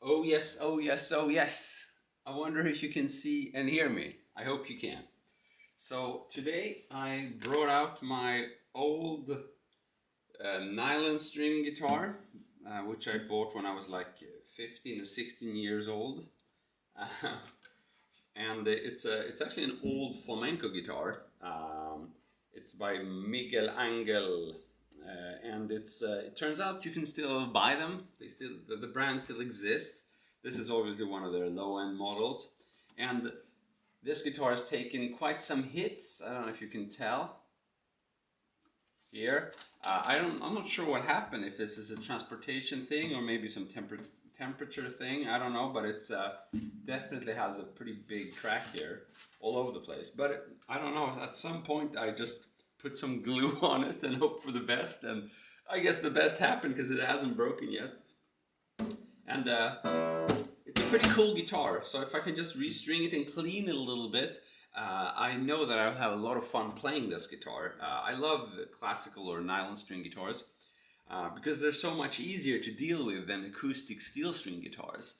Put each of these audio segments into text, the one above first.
Oh yes, oh yes, oh yes. I wonder if you can see and hear me. I hope you can. So today I brought out my old nylon string guitar, which I bought when I was like 15 or 16 years old. And it's actually an old flamenco guitar. It's by Miguel Angel, and it turns out you can still buy them. The brand still exists. This is obviously one of their low-end models, and this guitar has taken quite some hits. I don't know if you can tell here. I'm not sure what happened. If this is a transportation thing or maybe some temperature thing, I don't know, but it's definitely has a pretty big crack here all over the place. But I don't know, at some point I just put some glue on it and hope for the best, and I guess the best happened because it hasn't broken yet. And it's a pretty cool guitar, so if I can just restring it and clean it a little bit, I know that I'll have a lot of fun playing this guitar. I love classical or nylon string guitars, because they're so much easier to deal with than acoustic steel string guitars.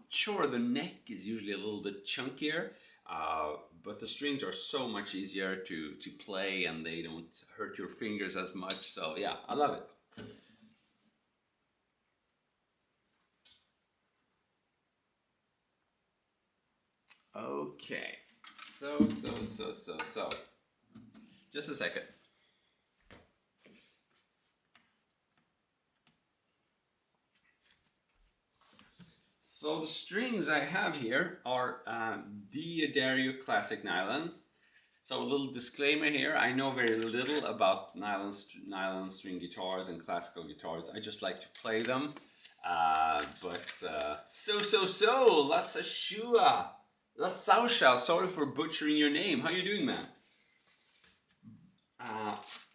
Sure, the neck is usually a little bit chunkier, but the strings are so much easier to play, and they don't hurt your fingers as much. So yeah, I love it. Okay, so. Just a second. So the strings I have here are D'Addario Classic Nylon. So a little disclaimer here, I know very little about nylon string guitars and classical guitars. I just like to play them. La Sashua, La Sausha, sorry for butchering your name. How you doing, man?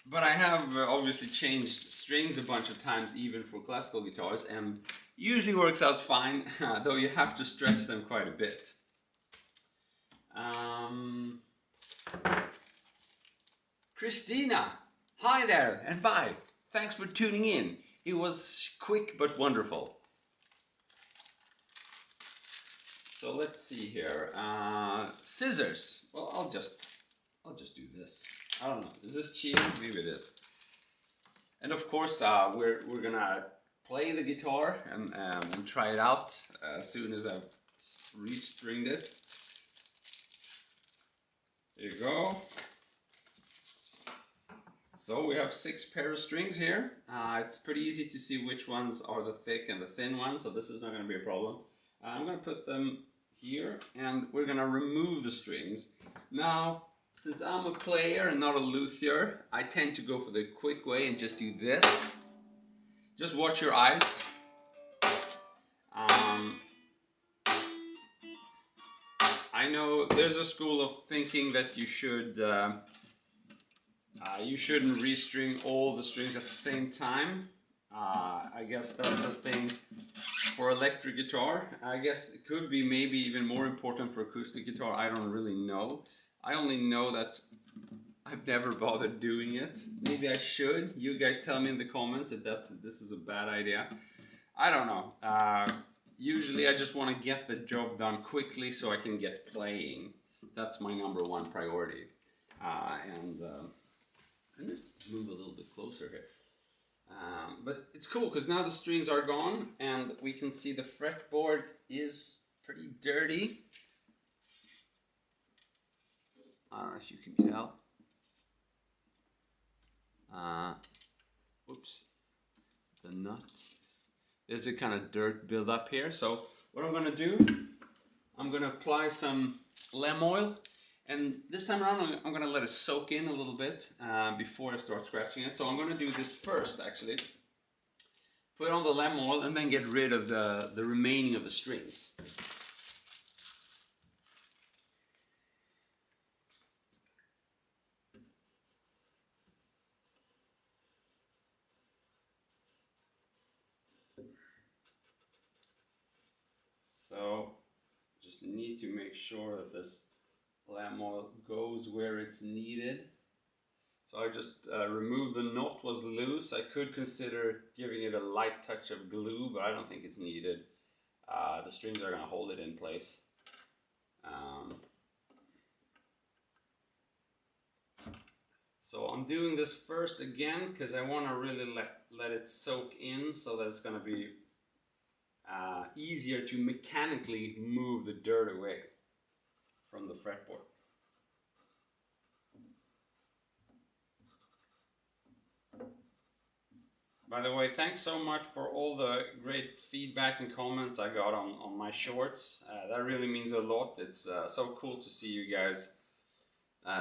But I have obviously changed strings a bunch of times, even for classical guitars, and usually works out fine, though you have to stretch them quite a bit. Christina, hi there and bye. Thanks for tuning in. It was quick but wonderful. So let's see here. Scissors. Well, I'll just do this. I don't know. Is this cheating? Maybe it is. And of course, we're gonna play the guitar and try it out as soon as I've restringed it. There you go. So we have 6 pair of strings here. It's pretty easy to see which ones are the thick and the thin ones, so this is not going to be a problem. I'm going to put them here, and we're going to remove the strings. Now, since I'm a player and not a luthier, I tend to go for the quick way and just do this. Just watch your eyes. I know there's a school of thinking that you shouldn't restring all the strings at the same time. I guess that's a thing for electric guitar. I guess it could be maybe even more important for acoustic guitar. I don't really know. I only know that I've never bothered doing it. Maybe I should. You guys tell me in the comments if this is a bad idea. I don't know. Usually I just want to get the job done quickly so I can get playing. That's my #1 priority. I'm going to move a little bit closer here. But it's cool because now the strings are gone and we can see the fretboard is pretty dirty. I don't know if you can tell. Whoops. The nuts. There's a kind of dirt build up here. So what I'm going to do, I'm going to apply some lem oil. And this time around, I'm going to let it soak in a little bit before I start scratching it. So I'm going to do this first, actually. Put on the lem oil and then get rid of the remaining of the strings. So just need to make sure that this lem oil goes where it's needed. So I just removed the knot was loose. I could consider giving it a light touch of glue, but I don't think it's needed. The strings are going to hold it in place. So I'm doing this first again because I want to really let it soak in, so that it's going to be easier to mechanically move the dirt away from the fretboard. By the way, thanks so much for all the great feedback and comments I got on my shorts. That really means a lot. It's so cool to see you guys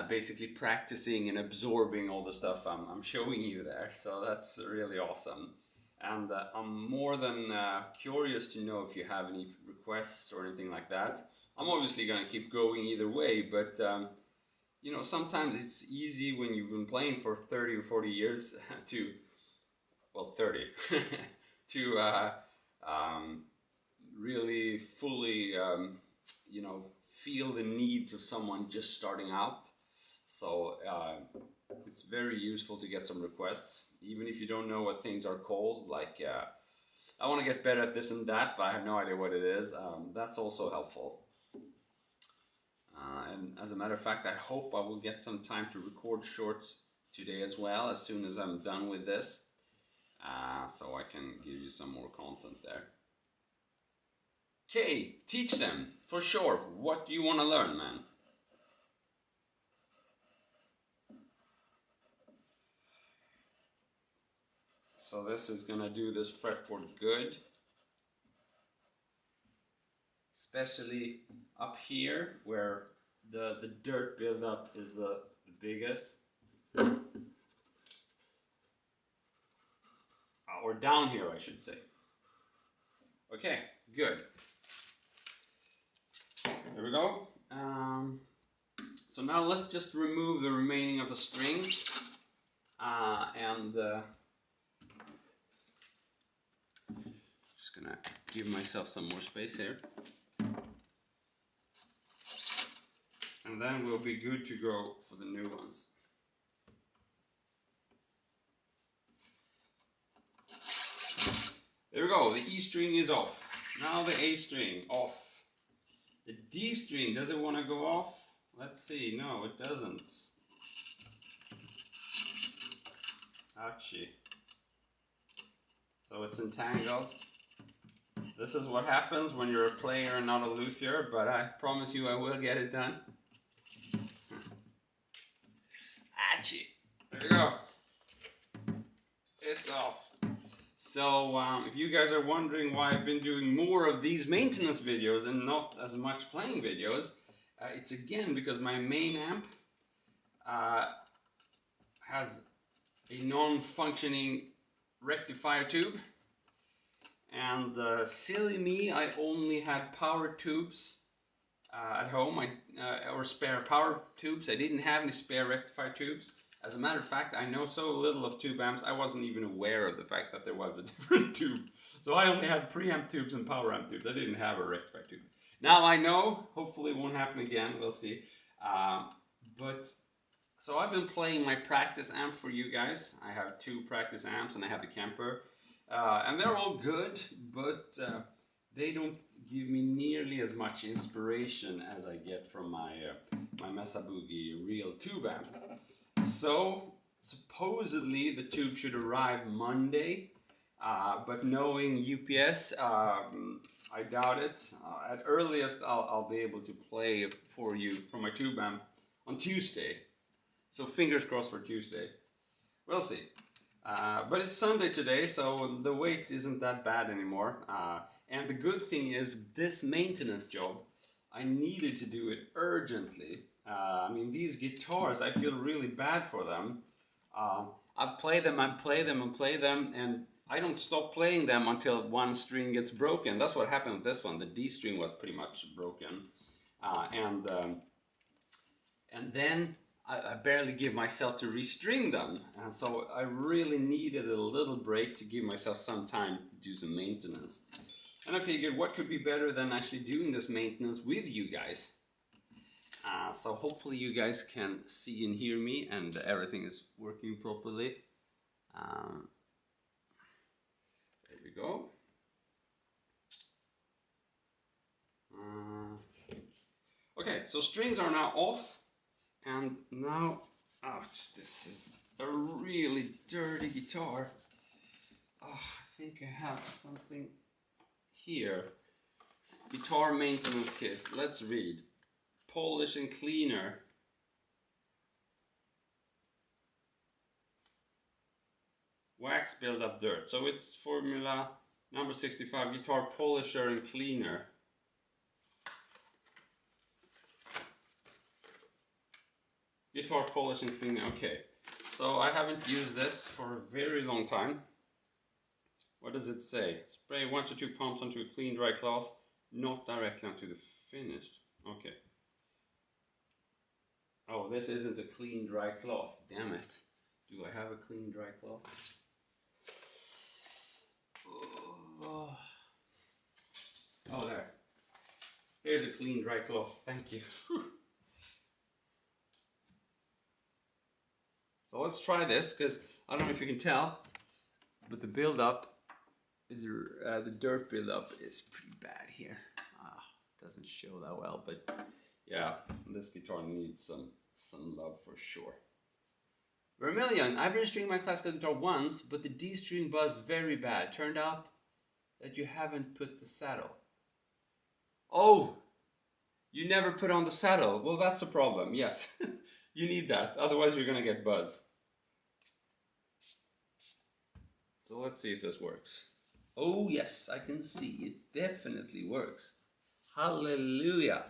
basically practicing and absorbing all the stuff I'm showing you there. So that's really awesome. And I'm more than curious to know if you have any requests or anything like that. I'm obviously going to keep going either way, but you know, sometimes it's easy when you've been playing for 30 or 40 years to, well, 30, to really fully, you know, feel the needs of someone just starting out. So it's very useful to get some requests, even if you don't know what things are called, like I want to get better at this and that, but I have no idea what it is. That's also helpful. And as a matter of fact, I hope I will get some time to record shorts today as well, as soon as I'm done with this, so I can give you some more content there. Okay, teach them, for sure. What do you want to learn, man? So this is gonna do this fretboard good. Especially up here where the dirt buildup is the biggest. Or down here, I should say. Okay, good. There we go. So now let's just remove the remaining of the strings and just gonna give myself some more space here. And then we'll be good to go for the new ones. There we go, the E string is off. Now the A string off. The D string, does it want to go off? Let's see, no it doesn't. Ouchie. So it's entangled. This is what happens when you're a player and not a luthier, but I promise you I will get it done. Ouchie. There we go. It's off. So if you guys are wondering why I've been doing more of these maintenance videos and not as much playing videos, it's again because my main amp has a non-functioning rectifier tube, and silly me, I only had power tubes at home, or spare power tubes. I didn't have any spare rectifier tubes. As a matter of fact, I know so little of tube amps, I wasn't even aware of the fact that there was a different tube. So I only had preamp tubes and power amp tubes. I didn't have a rectifier tube. Now I know, hopefully it won't happen again, we'll see. So I've been playing my practice amp for you guys. I have 2 practice amps and I have the Kemper. And they're all good, but they don't give me nearly as much inspiration as I get from my Mesa Boogie real tube amp. So supposedly the tube should arrive Monday, but knowing UPS, I doubt it. At earliest I'll be able to play for you from my tube amp on Tuesday. So fingers crossed for Tuesday. We'll see. But it's Sunday today, so the wait isn't that bad anymore. And the good thing is, this maintenance job, I needed to do it urgently. I mean, these guitars, I feel really bad for them. I play them and play them and play them, and I don't stop playing them until one string gets broken. That's what happened with this one. The D string was pretty much broken. And then I barely give myself to restring them. And so I really needed a little break to give myself some time to do some maintenance. And I figured, what could be better than actually doing this maintenance with you guys? So hopefully you guys can see and hear me and everything is working properly. There we go. Okay, so strings are now off, and now, ouch, this is a really dirty guitar. Oh, I think I have something here. Guitar maintenance kit. Let's read. Polish and cleaner. Wax build up dirt. So it's formula number 65, guitar polisher and cleaner. Guitar polish and cleaner. Okay. So I haven't used this for a very long time. What does it say? Spray 1 to 2 pumps onto a clean dry cloth, not directly onto the finished. Okay. Oh, this isn't a clean dry cloth. Damn it. Do I have a clean dry cloth? Oh, there. Here's a clean dry cloth. Thank you. So let's try this, because I don't know if you can tell, but the build-up is the dirt build-up is pretty bad here. Doesn't show that well, but yeah, this guitar needs some love for sure. Vermilion, I've restringed my classical guitar once, but the D string buzzed very bad. Turned out that you haven't put the saddle. Oh, you never put on the saddle. Well, that's a problem, yes. You need that, otherwise you're gonna get buzz. So let's see if this works. Oh yes, I can see it definitely works. Hallelujah.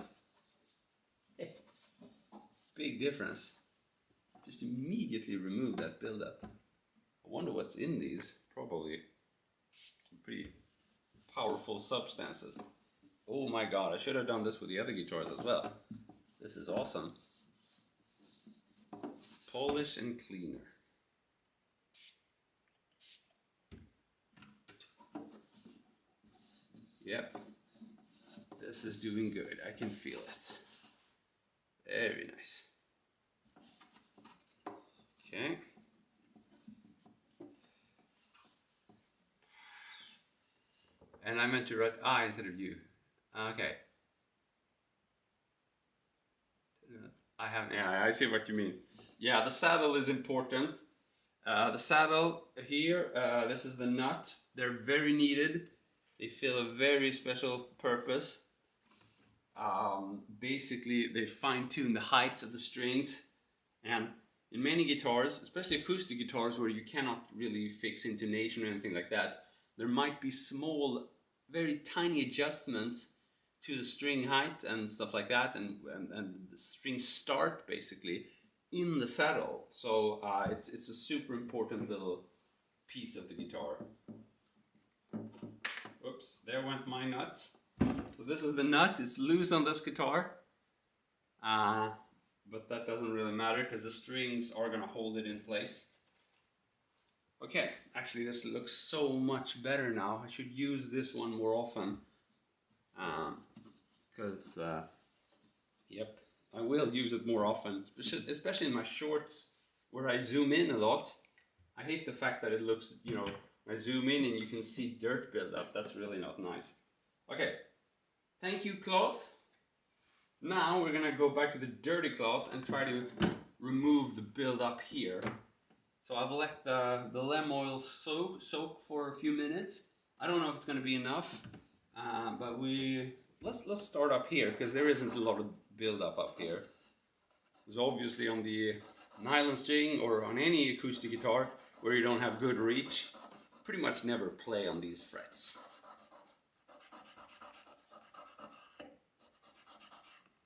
Hey, big difference. Just immediately remove that buildup. I wonder what's in these. Probably some pretty powerful substances. Oh my god, I should have done this with the other guitars as well. This is awesome. Polish and cleaner. Yep. This is doing good. I can feel it. Very nice. Okay. And I meant to write I instead of you. Okay. I haven't, yeah, I see what you mean. Yeah, the saddle is important. The saddle here, this is the nut. They're very needed. They fill a very special purpose. Basically, they fine-tune the height of the strings. And in many guitars, especially acoustic guitars where you cannot really fix intonation or anything like that, there might be small, very tiny adjustments to the string height and stuff like that, and the string start basically in the saddle. So it's a super important little piece of the guitar. Oops, there went my nut. So this is the nut. It's loose on this guitar, but that doesn't really matter because the strings are gonna hold it in place. Okay, actually this looks so much better now. I should use this one more often. Because, yep, I will use it more often, especially in my shorts where I zoom in a lot. I hate the fact that it looks, you know, I zoom in and you can see dirt build up. That's really not nice. Okay, thank you cloth. Now we're gonna go back to the dirty cloth and try to remove the build up here. So I've let the lem oil soak for a few minutes. I don't know if it's gonna be enough, but let's start up here because there isn't a lot of build up here. Because obviously on the nylon string or on any acoustic guitar where you don't have good reach, pretty much never play on these frets.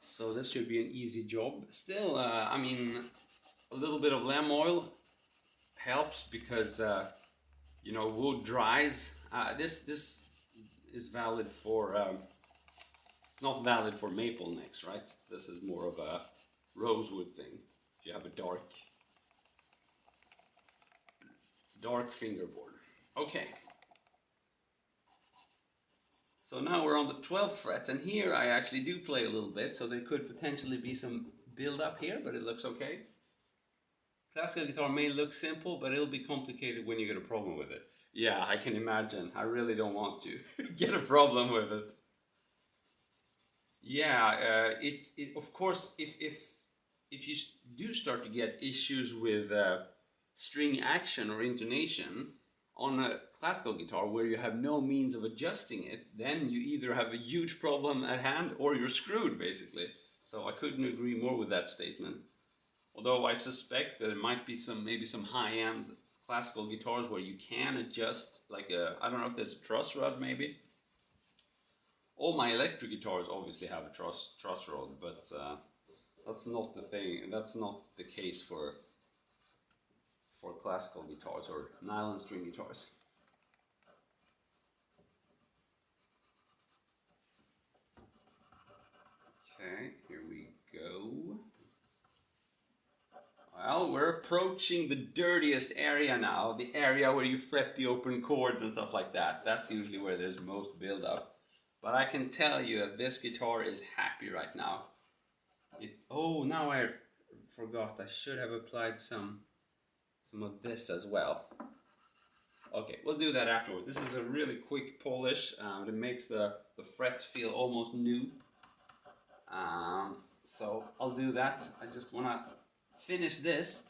So this should be an easy job. Still, I mean, a little bit of lem oil helps because you know, wood dries. This is valid for. It's not valid for maple necks, right? This is more of a rosewood thing. If you have a dark fingerboard. Okay. So now we're on the 12th fret, and here I actually do play a little bit, so there could potentially be some build up here, but it looks okay. Classical guitar may look simple, but it'll be complicated when you get a problem with it. Yeah, I can imagine. I really don't want to get a problem with it. Yeah, it of course if you do start to get issues with string action or intonation on a classical guitar where you have no means of adjusting it, then you either have a huge problem at hand or you're screwed basically. So I couldn't agree more with that statement. Although I suspect that there might be maybe some high-end classical guitars where you can adjust, like I don't know if there's a truss rod maybe. All my electric guitars obviously have a truss rod, but that's not the thing. That's not the case for classical guitars or nylon string guitars. Okay, here we go. Well, we're approaching the dirtiest area now, the area where you fret the open chords and stuff like that. That's usually where there's most build-up. But I can tell you that this guitar is happy right now. Oh, now I forgot. I should have applied some of this as well. Okay, we'll do that afterward. This is a really quick polish. It makes the frets feel almost new. So I'll do that. I just want to finish this,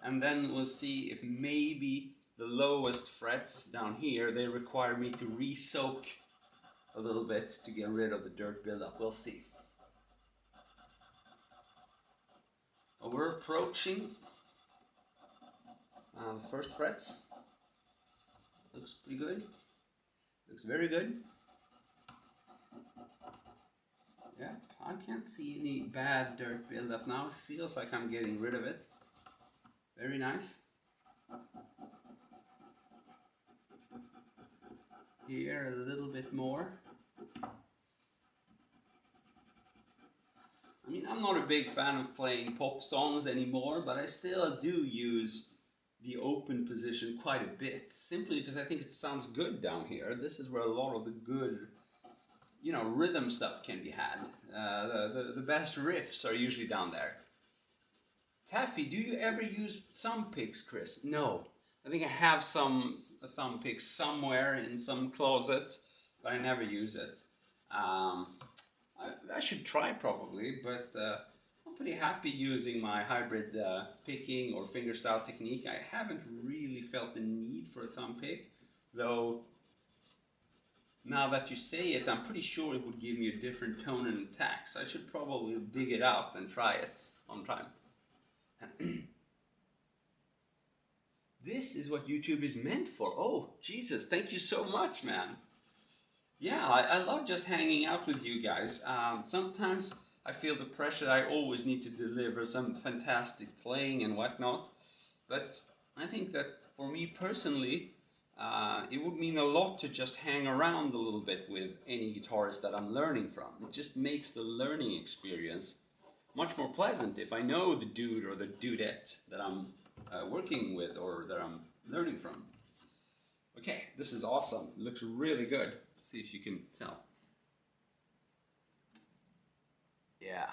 and then we'll see if maybe the lowest frets down here, they require me to re-soak a little bit to get rid of the dirt buildup. We'll see. Well, we're approaching the first frets. Looks pretty good. Looks very good. Yeah, I can't see any bad dirt buildup now. It feels like I'm getting rid of it. Very nice. Here a little bit more. I mean, I'm not a big fan of playing pop songs anymore, but I still do use the open position quite a bit, simply because I think it sounds good down here. This is where a lot of the good, you know, rhythm stuff can be had. The best riffs are usually down there. Taffy, do you ever use thumb picks, Chris? No. I think I have some thumb picks somewhere in some closet, but I never use it. I should try probably, but I'm pretty happy using my hybrid picking or fingerstyle technique. I haven't really felt the need for a thumb pick, though now that you say it, I'm pretty sure it would give me a different tone and attack, so I should probably dig it out and try it sometime. This is what YouTube is meant for. Oh, Jesus, thank you so much, man. Yeah, I love just hanging out with you guys. Sometimes I feel the pressure that I always need to deliver some fantastic playing and whatnot. But I think that for me personally, it would mean a lot to just hang around a little bit with any guitarist that I'm learning from. It just makes the learning experience much more pleasant if I know the dude or the dudette that I'm working with or that I'm learning from. Okay, this is awesome. It looks really good. Let's see if you can tell. Yeah.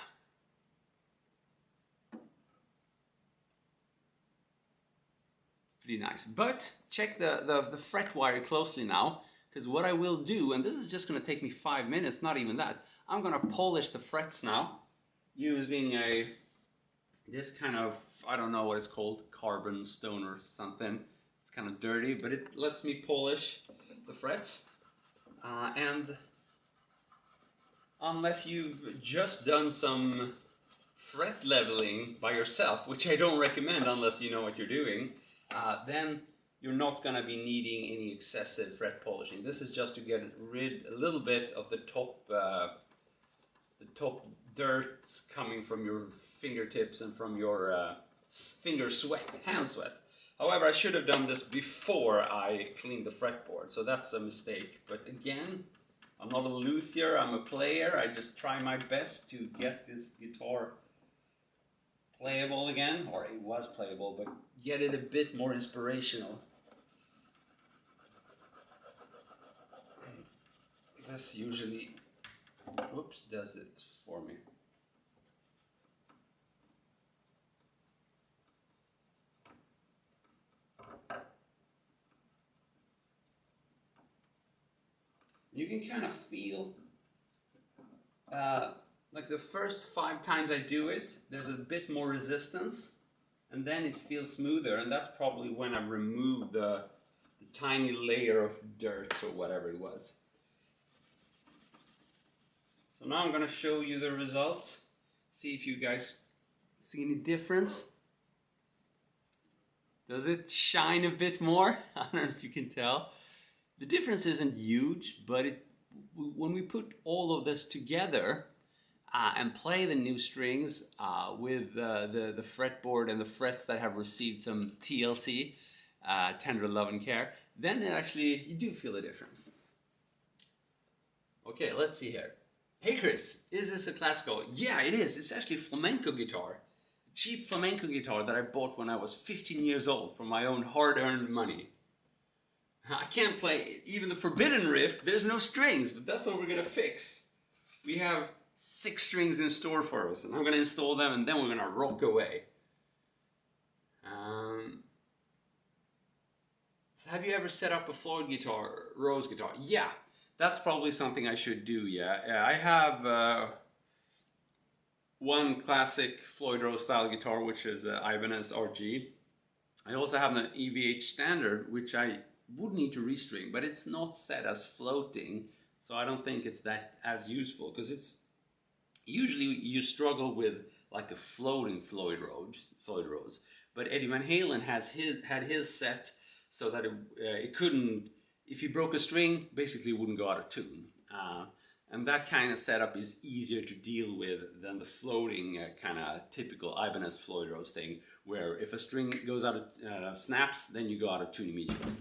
It's pretty nice. But check the fret wire closely now, because what I will do, and this is just going to take me 5 minutes, not even that, I'm going to polish the frets now using this kind of, I don't know what it's called, carbon stone or something. It's kind of dirty, but it lets me polish the frets. And unless you've just done some fret leveling by yourself, which I don't recommend unless you know what you're doing, then you're not going to be needing any excessive fret polishing. This is just to get rid a little bit of the top dirt coming from your fingertips and from your finger sweat, hand sweat. However, I should have done this before I cleaned the fretboard, so that's a mistake. But again, I'm not a luthier, I'm a player. I just try my best to get this guitar playable again, or it was playable, but get it a bit more inspirational. This usually, oops, does it for me. You can kind of feel like the first 5 times I do it, there's a bit more resistance, and then it feels smoother, and that's probably when I remove the tiny layer of dirt or whatever it was. So now I'm going to show you the results. See if you guys see any difference. Does it shine a bit more? I don't know if you can tell. The difference isn't huge, but when we put all of this together and play the new strings with the fretboard and the frets that have received some TLC, tender love and care, then it actually, you do feel a difference. Okay, let's see here. Hey Chris, is this a classical? Yeah, it is. It's actually a flamenco guitar. Cheap flamenco guitar that I bought when I was 15 years old from my own hard-earned money. I can't play even the forbidden riff. There's no strings, but that's what we're gonna fix. We have 6 strings in store for us, and I'm gonna install them, and then we're gonna rock away. So have you ever set up a Floyd guitar, Rose guitar? Yeah, that's probably something I should do. Yeah, I have one classic Floyd Rose style guitar, which is the Ibanez RG. I also have an EVH standard, which I would need to restring, but it's not set as floating, so I don't think it's that as useful, because it's usually you struggle with like a floating Floyd Rose. But Eddie Van Halen had his set so that it couldn't, if you broke a string, basically it wouldn't go out of tune. And that kind of setup is easier to deal with than the floating kind of typical Ibanez Floyd Rose thing, where if a string goes out of snaps, then you go out of tune immediately.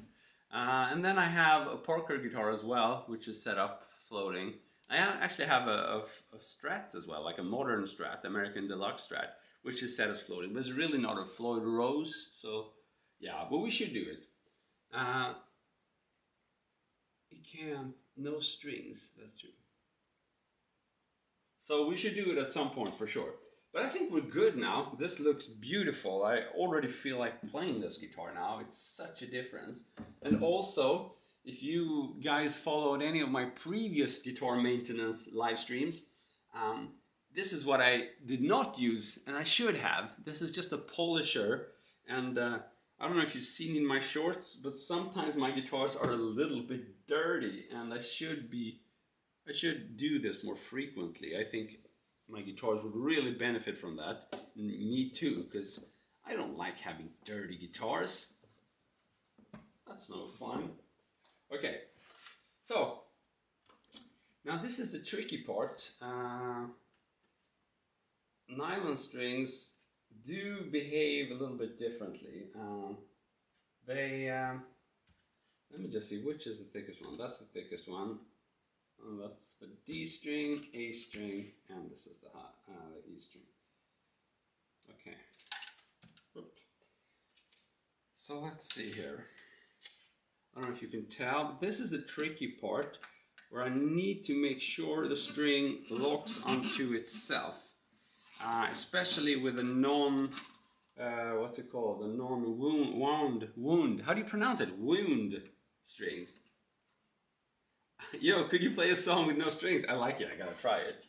And then I have a Parker guitar as well, which is set up floating. I actually have a Strat as well, like a modern Strat, American Deluxe Strat, which is set as floating, but it's really not a Floyd Rose, so yeah, but we should do it. You can't, no strings, that's true. So we should do it at some point for sure. But I think we're good now. This looks beautiful. I already feel like playing this guitar now. It's such a difference. And also, if you guys followed any of my previous guitar maintenance live streams, this is what I did not use, and I should have. This is just a polisher, and I don't know if you've seen in my shorts, but sometimes my guitars are a little bit dirty, and I should do this more frequently. I think my guitars would really benefit from that. Me too, because I don't like having dirty guitars. That's no fun. Okay, so now this is the tricky part. Nylon strings do behave a little bit differently. Let me just see, which is the thickest one? That's the thickest one. And that's the D string, A string, and this is the E string. Okay. Whoop. So let's see here. I don't know if you can tell, but this is the tricky part where I need to make sure the string locks onto itself. Especially with a what's it called? A non-wound. How do you pronounce it? Wound strings. Yo, could you play a song with no strings? I like it. I gotta try it.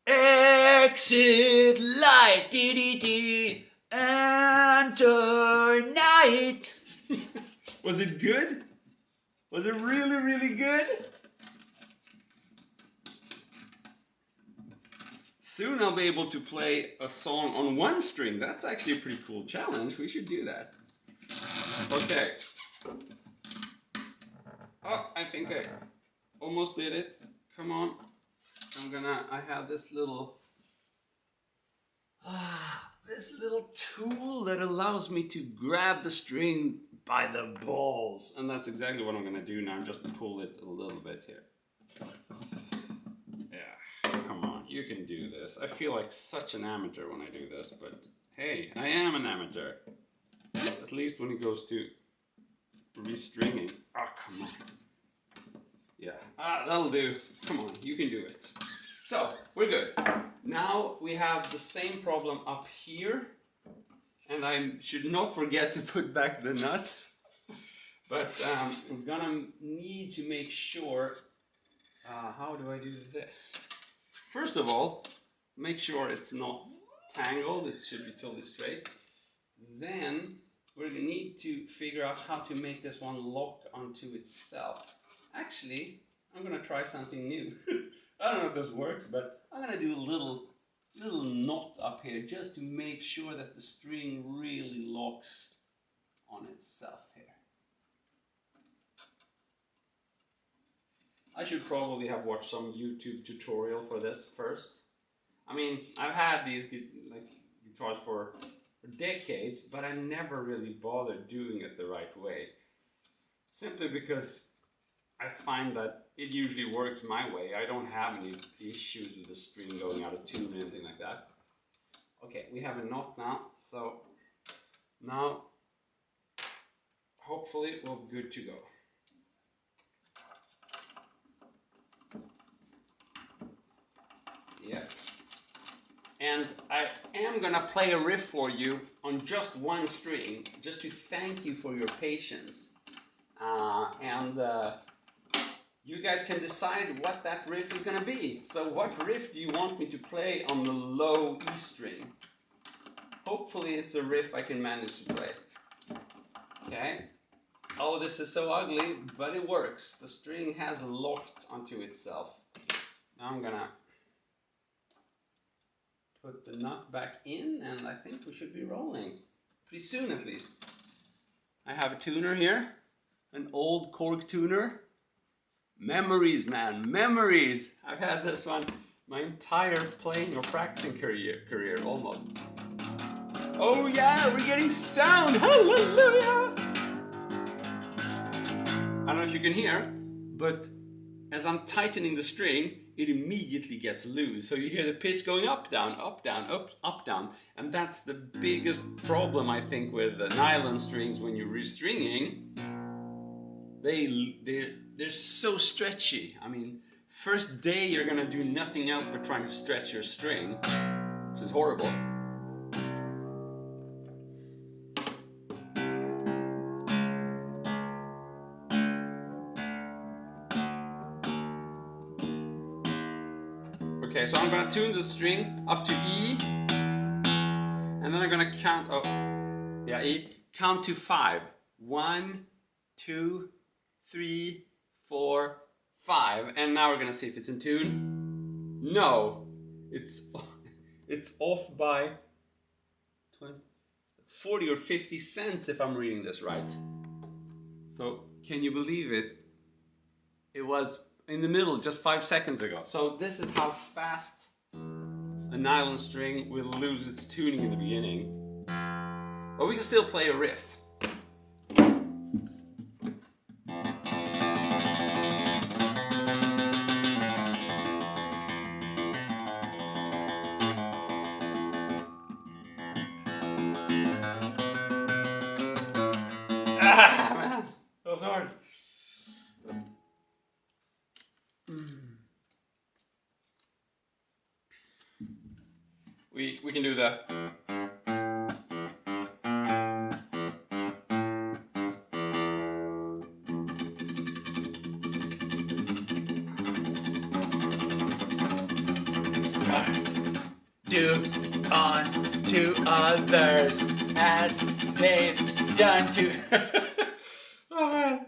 Exit light, dee enter night. Was it good? Was it really, really good? Soon I'll be able to play a song on one string. That's actually a pretty cool challenge. We should do that. Okay. Oh, I think I almost did it. Come on. I have this little tool that allows me to grab the string by the balls. And that's exactly what I'm gonna do now. Just pull it a little bit here. Yeah, come on, you can do this. I feel like such an amateur when I do this, but hey, I am an amateur. At least when it goes to restringing. Oh, come on. Yeah, that'll do. Come on, you can do it. So, we're good. Now we have the same problem up here. And I should not forget to put back the nut. But we're gonna need to make sure, how do I do this? First of all, make sure it's not tangled, it should be totally straight. Then we're gonna need to figure out how to make this one lock onto itself. Actually, I'm gonna try something new. I don't know if this works, but I'm gonna do a little knot up here just to make sure that the string really locks on itself here. I should probably have watched some YouTube tutorial for this first. I mean, I've had these guitars for decades, but I never really bothered doing it the right way. Simply because I find that it usually works my way. I don't have any issues with the string going out of tune or anything like that. Okay, we have a knot now, so now hopefully we're good to go. Yeah. And I am gonna play a riff for you on just one string, just to thank you for your patience. You guys can decide what that riff is gonna be. So what riff do you want me to play on the low E string? Hopefully it's a riff I can manage to play. Okay. Oh, this is so ugly, but it works. The string has locked onto itself. Now I'm gonna put the nut back in, and I think we should be rolling. Pretty soon at least. I have a tuner here, an old Korg tuner. Memories, man, memories! I've had this one my entire playing or practicing career almost. Oh yeah, we're getting sound! Hallelujah! I don't know if you can hear, but as I'm tightening the string, it immediately gets loose. So you hear the pitch going up, down, up, down, up, down. And that's the biggest problem, I think, with the nylon strings when you're restringing. They're so stretchy. I mean, first day you're gonna do nothing else but trying to stretch your string, which is horrible. Okay, so I'm gonna tune the string up to E, and then I'm gonna count, E, count to 5. 1, 2, 3, 4, 5, and now we're gonna see if it's in tune. No, it's off by 40 or 50 cents if I'm reading this right. So can you believe it? It was in the middle just 5 seconds ago. So this is how fast a nylon string will lose its tuning in the beginning. But we can still play a riff. Man, that was hard. We can do the. Do unto others as they've done to. Oh man.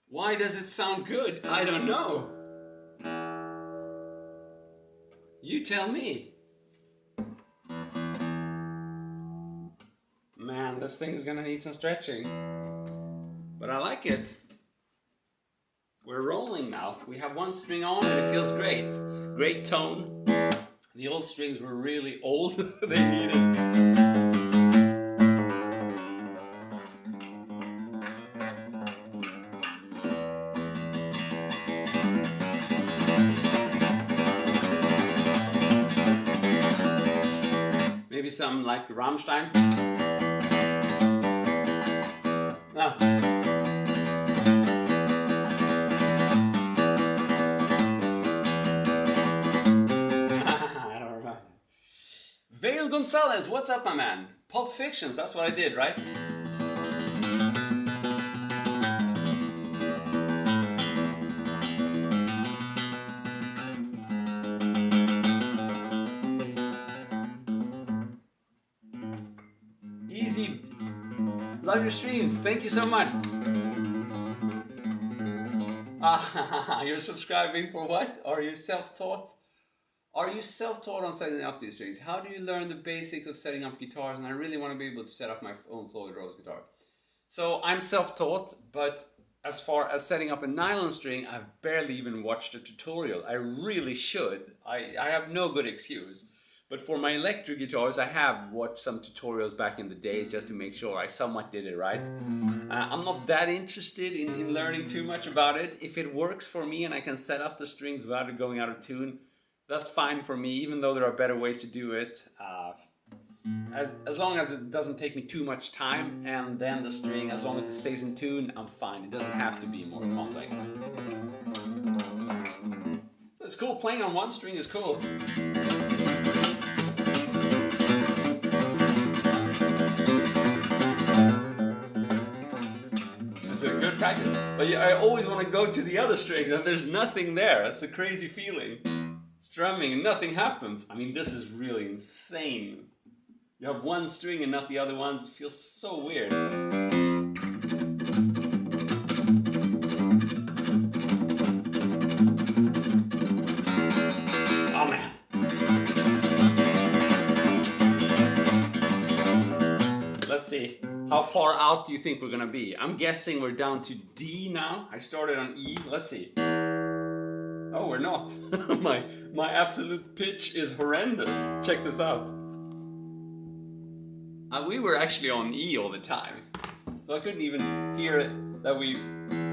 Why does it sound good? I don't know. You tell me. Man, this thing is gonna need some stretching. But I like it. We're rolling now. We have one string on and it feels great. Great tone. The old strings were really old. They needed. Maybe some like Rammstein. No. I don't remember. Vale Gonzalez, what's up, my man? Pulp Fictions, that's what I did, right? Love your streams. Thank you so much. You're subscribing for what? Are you self-taught? Are you self-taught on setting up these strings? How do you learn the basics of setting up guitars? And I really want to be able to set up my own Floyd Rose guitar. So I'm self-taught, but as far as setting up a nylon string, I've barely even watched a tutorial. I really should. I have no good excuse. But for my electric guitars, I have watched some tutorials back in the days just to make sure I somewhat did it right. I'm not that interested in learning too much about it. If it works for me and I can set up the strings without it going out of tune, that's fine for me, even though there are better ways to do it. As long as it doesn't take me too much time, and then the string, as long as it stays in tune, I'm fine. It doesn't have to be more complex. So it's cool, playing on one string is cool. It's a good practice. But yeah, I always want to go to the other strings and there's nothing there. That's a crazy feeling. Strumming and nothing happens. I mean, this is really insane. You have one string and not the other ones. It feels so weird. Oh man. Let's see. How far out do you think we're gonna be? I'm guessing we're down to D now. I started on E. Let's see. Oh, we're not. my absolute pitch is horrendous. Check this out. We were actually on E all the time. So I couldn't even hear it that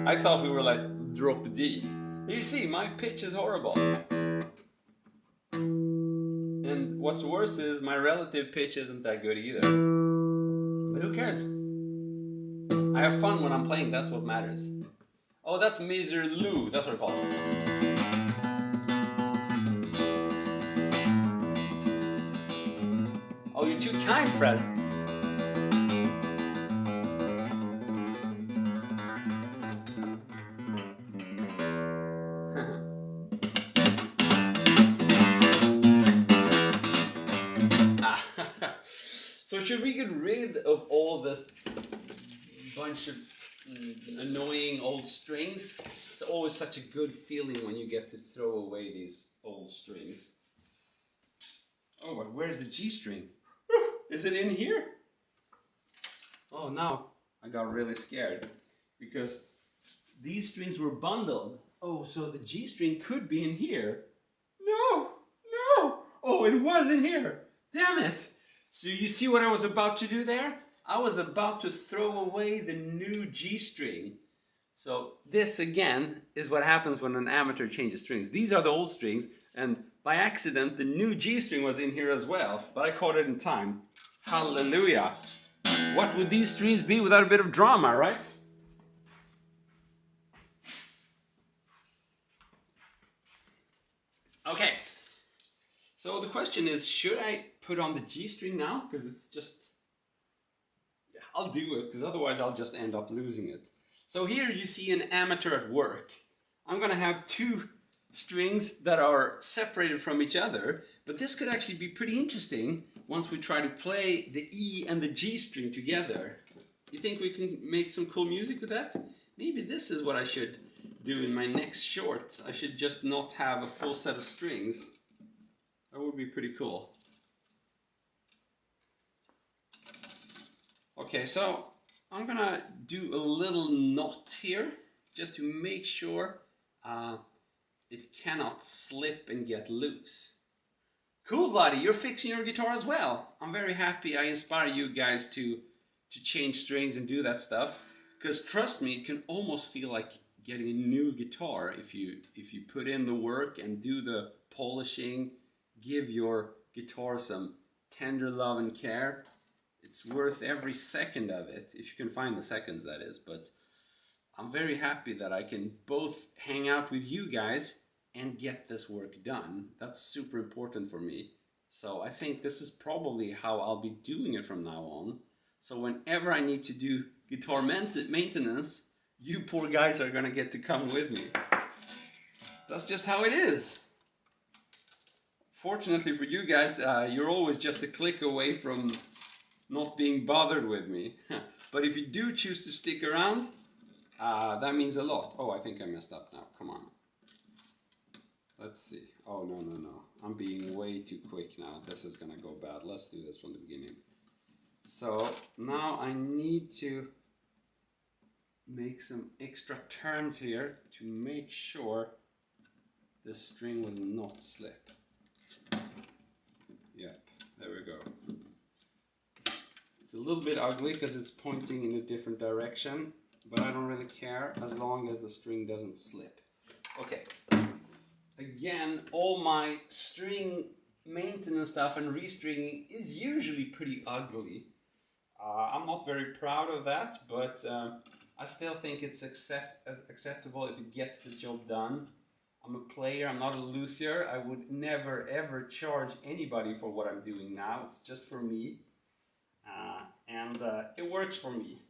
I thought we were like drop D. You see, my pitch is horrible. And what's worse is my relative pitch isn't that good either. But who cares? I have fun when I'm playing, that's what matters. Oh, that's Miser Lou, that's what I call it. Oh, you're too kind, Fred. So should we get rid of all this bunch of annoying old strings? It's always such a good feeling when you get to throw away these old strings. Oh, but where's the G string? Is it in here? Oh, now I got really scared because these strings were bundled. Oh, so the G string could be in here. No, no. Oh, it was in here. Damn it. So you see what I was about to do there? I was about to throw away the new G string. So this again is what happens when an amateur changes strings. These are the old strings, and by accident the new G string was in here as well, but I caught it in time. Hallelujah. What would these strings be without a bit of drama, right? Okay. So the question is, should I put on the G string now? Because it's just, yeah, I'll do it, because otherwise I'll just end up losing it. So here you see an amateur at work. I'm going to have two strings that are separated from each other, but this could actually be pretty interesting once we try to play the E and the G string together. You think we can make some cool music with that? Maybe this is what I should do in my next short. I should just not have a full set of strings. That would be pretty cool. Okay, so I'm gonna do a little knot here just to make sure it cannot slip and get loose. Cool, Vladdy, you're fixing your guitar as well. I'm very happy I inspire you guys to change strings and do that stuff. Because trust me, it can almost feel like getting a new guitar if you put in the work and do the polishing, give your guitar some tender love and care. It's worth every second of it, if you can find the seconds, that is. But I'm very happy that I can both hang out with you guys and get this work done. That's super important for me. So I think this is probably how I'll be doing it from now on. So whenever I need to do guitar maintenance, you poor guys are gonna get to come with me. That's just how it is. Fortunately for you guys, you're always just a click away from not being bothered with me. But if you do choose to stick around, that means a lot. Oh, I think I messed up now. Come on. Let's see. Oh, no, no, no. I'm being way too quick now. This is gonna go bad. Let's do this from the beginning. So now I need to make some extra turns here to make sure the string will not slip. Yep, there we go. It's a little bit ugly because it's pointing in a different direction, but I don't really care as long as the string doesn't slip. Okay. Again, all my string maintenance stuff and restringing is usually pretty ugly. I'm not very proud of that, but I still think it's acceptable if it gets the job done. I'm a player, I'm not a luthier. I would never ever charge anybody for what I'm doing now. It's just for me. And it works for me.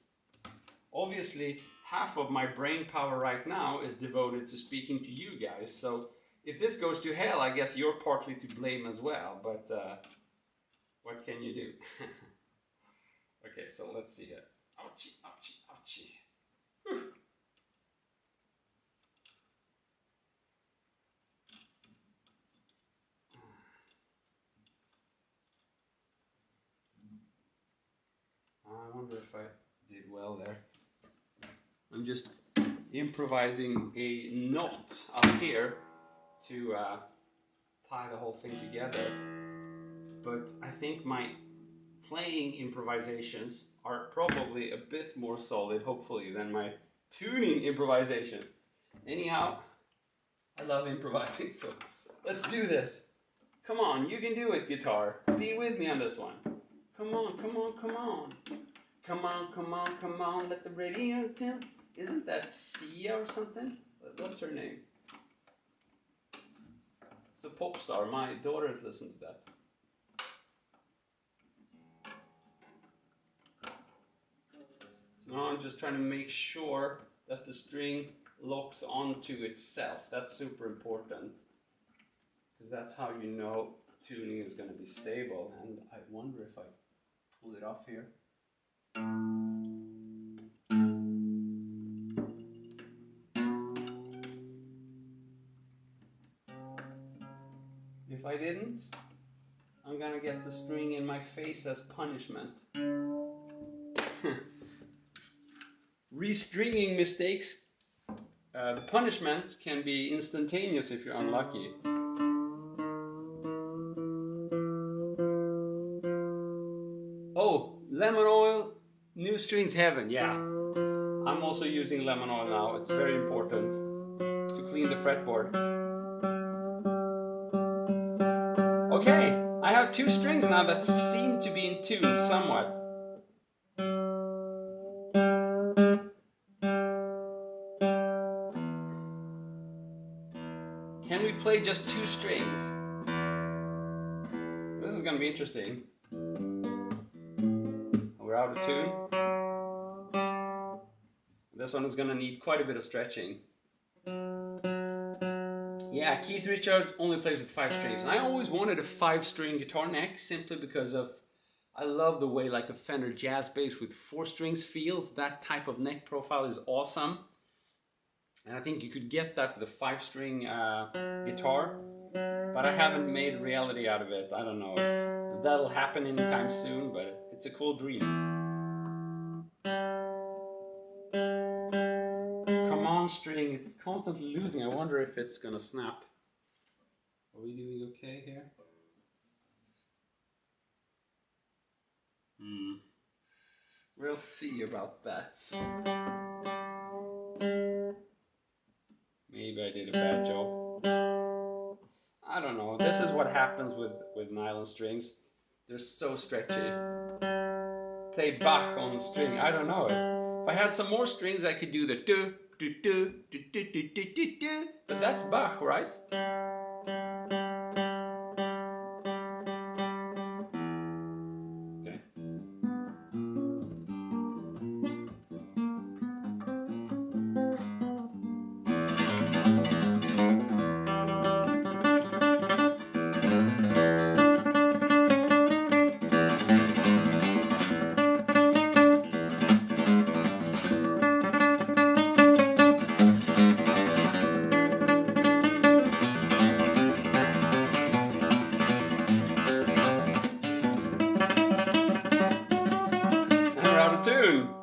Obviously, half of my brain power right now is devoted to speaking to you guys. So if this goes to hell, I guess you're partly to blame as well. But what can you do? Okay, so let's see here. Ouchie, ouchie, ouchie. Whew. I wonder if I did well there. I'm just improvising a knot up here to tie the whole thing together. But I think my playing improvisations are probably a bit more solid, hopefully, than my tuning improvisations. Anyhow, I love improvising, so let's do this. Come on, you can do it, guitar. Be with me on this one. Come on, come on, come on. Come on, come on, come on, let the radio down. Isn't that Sia or something? What's her name? It's a pop star. My daughters listen to that. So now I'm just trying to make sure that the string locks onto itself. That's super important, because that's how you know tuning is going to be stable. And I wonder if I pull it off here. If I didn't, I'm gonna get the string in my face as punishment. Restringing mistakes, the punishment can be instantaneous if you're unlucky. Oh, lemon oil, new strings heaven, yeah. I'm also using lemon oil now. It's very important to clean the fretboard. Okay, I have two strings now that seem to be in tune somewhat. Can we play just two strings? This is going to be interesting. We're out of tune. This one is going to need quite a bit of stretching. Yeah, Keith Richards only plays with 5 strings. And I always wanted a 5-string guitar neck simply because of, I love the way like a Fender jazz bass with 4 strings feels. That type of neck profile is awesome. And I think you could get that with a 5-string guitar. But I haven't made a reality out of it. I don't know if that'll happen anytime soon, but it's a cool dream. String, it's constantly losing. I wonder if it's gonna snap. Are we doing okay here? We'll see about that. Maybe I did a bad job. I don't know. This is what happens with nylon strings. They're so stretchy. Play Bach on string. I don't know. If I had some more strings, I could do the do. But that's Bach, right? Okay.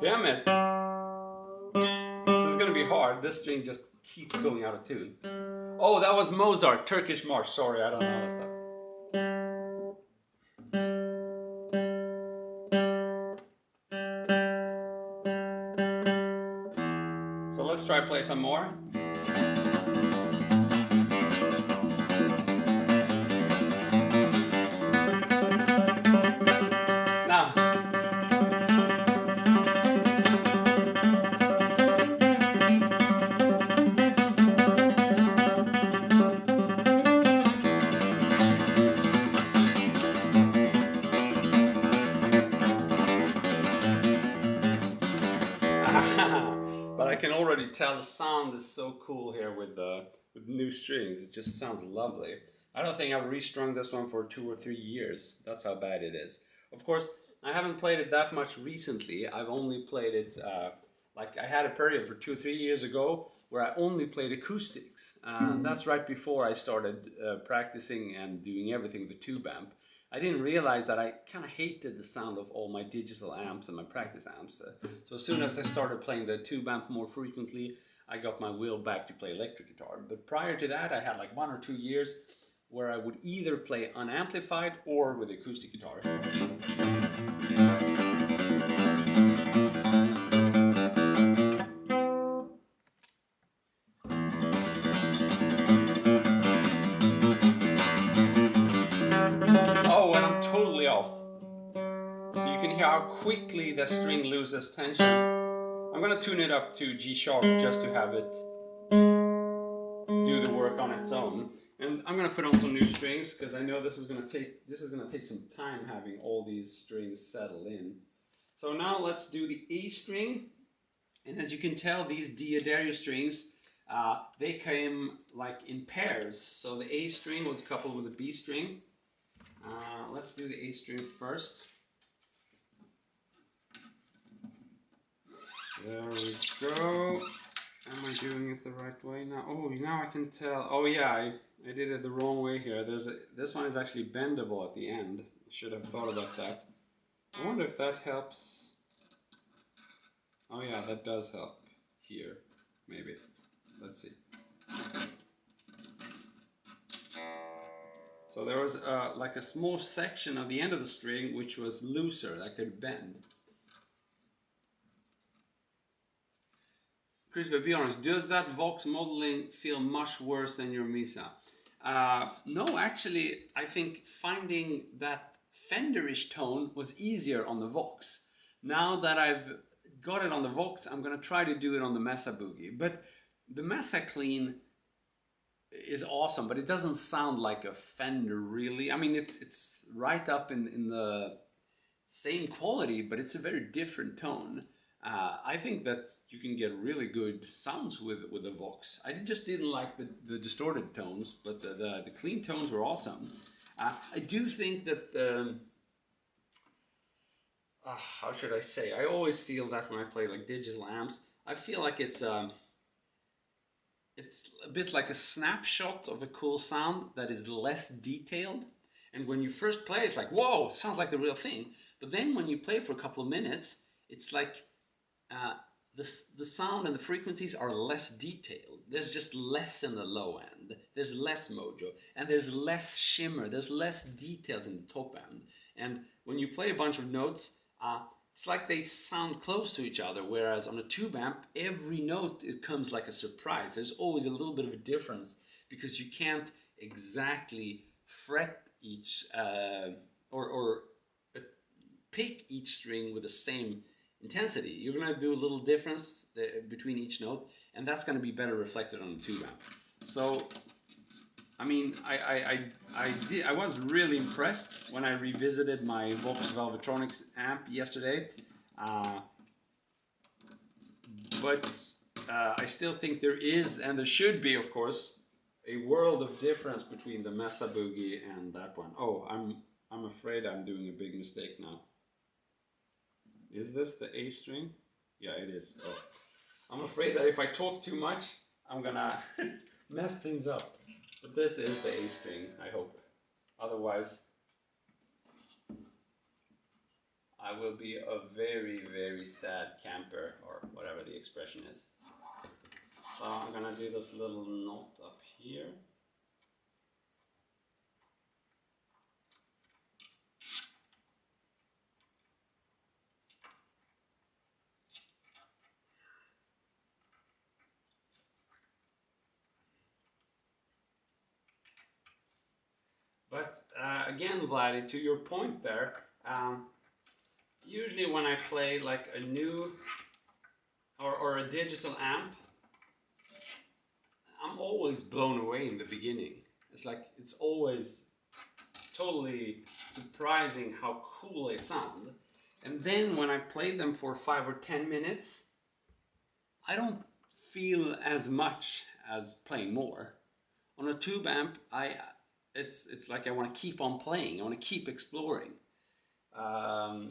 Damn it! This is gonna be hard. This string just keeps going out of tune. Oh, that was Mozart, Turkish March. Sorry, I don't know that stuff. So let's try play some more. Now. But I can already tell the sound is so cool here with new strings. It just sounds lovely. I don't think I've restrung this one for 2 or 3 years. That's how bad it is. Of course, I haven't played it that much recently. I've only played it, like I had a period for 2 or 3 years ago where I only played acoustics. That's right before I started practicing and doing everything with the tube amp. I didn't realize that I kind of hated the sound of all my digital amps and my practice amps. So as soon as I started playing the tube amp more frequently, I got my will back to play electric guitar. But prior to that, I had like 1 or 2 years where I would either play unamplified or with acoustic guitar. Oh, and I'm totally off. So you can hear how quickly the string loses tension. I'm gonna tune it up to G sharp just to have it do the work on its own. And I'm gonna put on some new strings because I know this is gonna take some time having all these strings settle in. So now let's do the A string. And as you can tell, these Diodario strings, they came like in pairs. So the A string was coupled with the B string. Let's do the A string first. There we go. Am I doing it the right way now? Oh, now I can tell. Oh yeah, I did it the wrong way here. This one is actually bendable at the end. I should have thought about that. I wonder if that helps. Oh yeah, that does help here, maybe. Let's see. So there was like a small section of the end of the string which was looser, that could bend. Christopher, be honest, does that Vox modeling feel much worse than your Mesa? No, actually, I think finding that Fenderish tone was easier on the Vox. Now that I've got it on the Vox, I'm going to try to do it on the Mesa Boogie. But the Mesa Clean is awesome, but it doesn't sound like a Fender really. I mean, it's right up in the same quality, but it's a very different tone. I think that you can get really good sounds with the Vox. I just didn't like the distorted tones, but the clean tones were awesome. I do think that how should I say? I always feel that when I play like digital amps, I feel like it's a bit like a snapshot of a cool sound that is less detailed. And when you first play, it's like, whoa, sounds like the real thing. But then when you play for a couple of minutes, it's like the sound and the frequencies are less detailed. There's just less in the low end. There's less mojo. And there's less shimmer. There's less details in the top end. And when you play a bunch of notes, it's like they sound close to each other. Whereas on a tube amp, every note, it comes like a surprise. There's always a little bit of a difference because you can't exactly fret each or pick each string with the same intensity. You're going to do a little difference between each note, and that's going to be better reflected on the tube amp. So, I mean, I was really impressed when I revisited my Vox Velvetronics amp yesterday, but I still think there is, and there should be, of course, a world of difference between the Mesa Boogie and that one. Oh, I'm afraid I'm doing a big mistake now. Is this the A string? Yeah, it is. Oh. I'm afraid that if I talk too much, I'm gonna mess things up. But this is the A string, I hope. Otherwise, I will be a very, very sad camper, or whatever the expression is. So I'm gonna do this little knot up here. But again, Vladdy, to your point there, usually when I play like a new or a digital amp, I'm always blown away in the beginning. It's like, it's always totally surprising how cool they sound. And then when I play them for 5 or 10 minutes, I don't feel as much as playing more. On a tube amp, it's like I want to keep on playing, I want to keep exploring.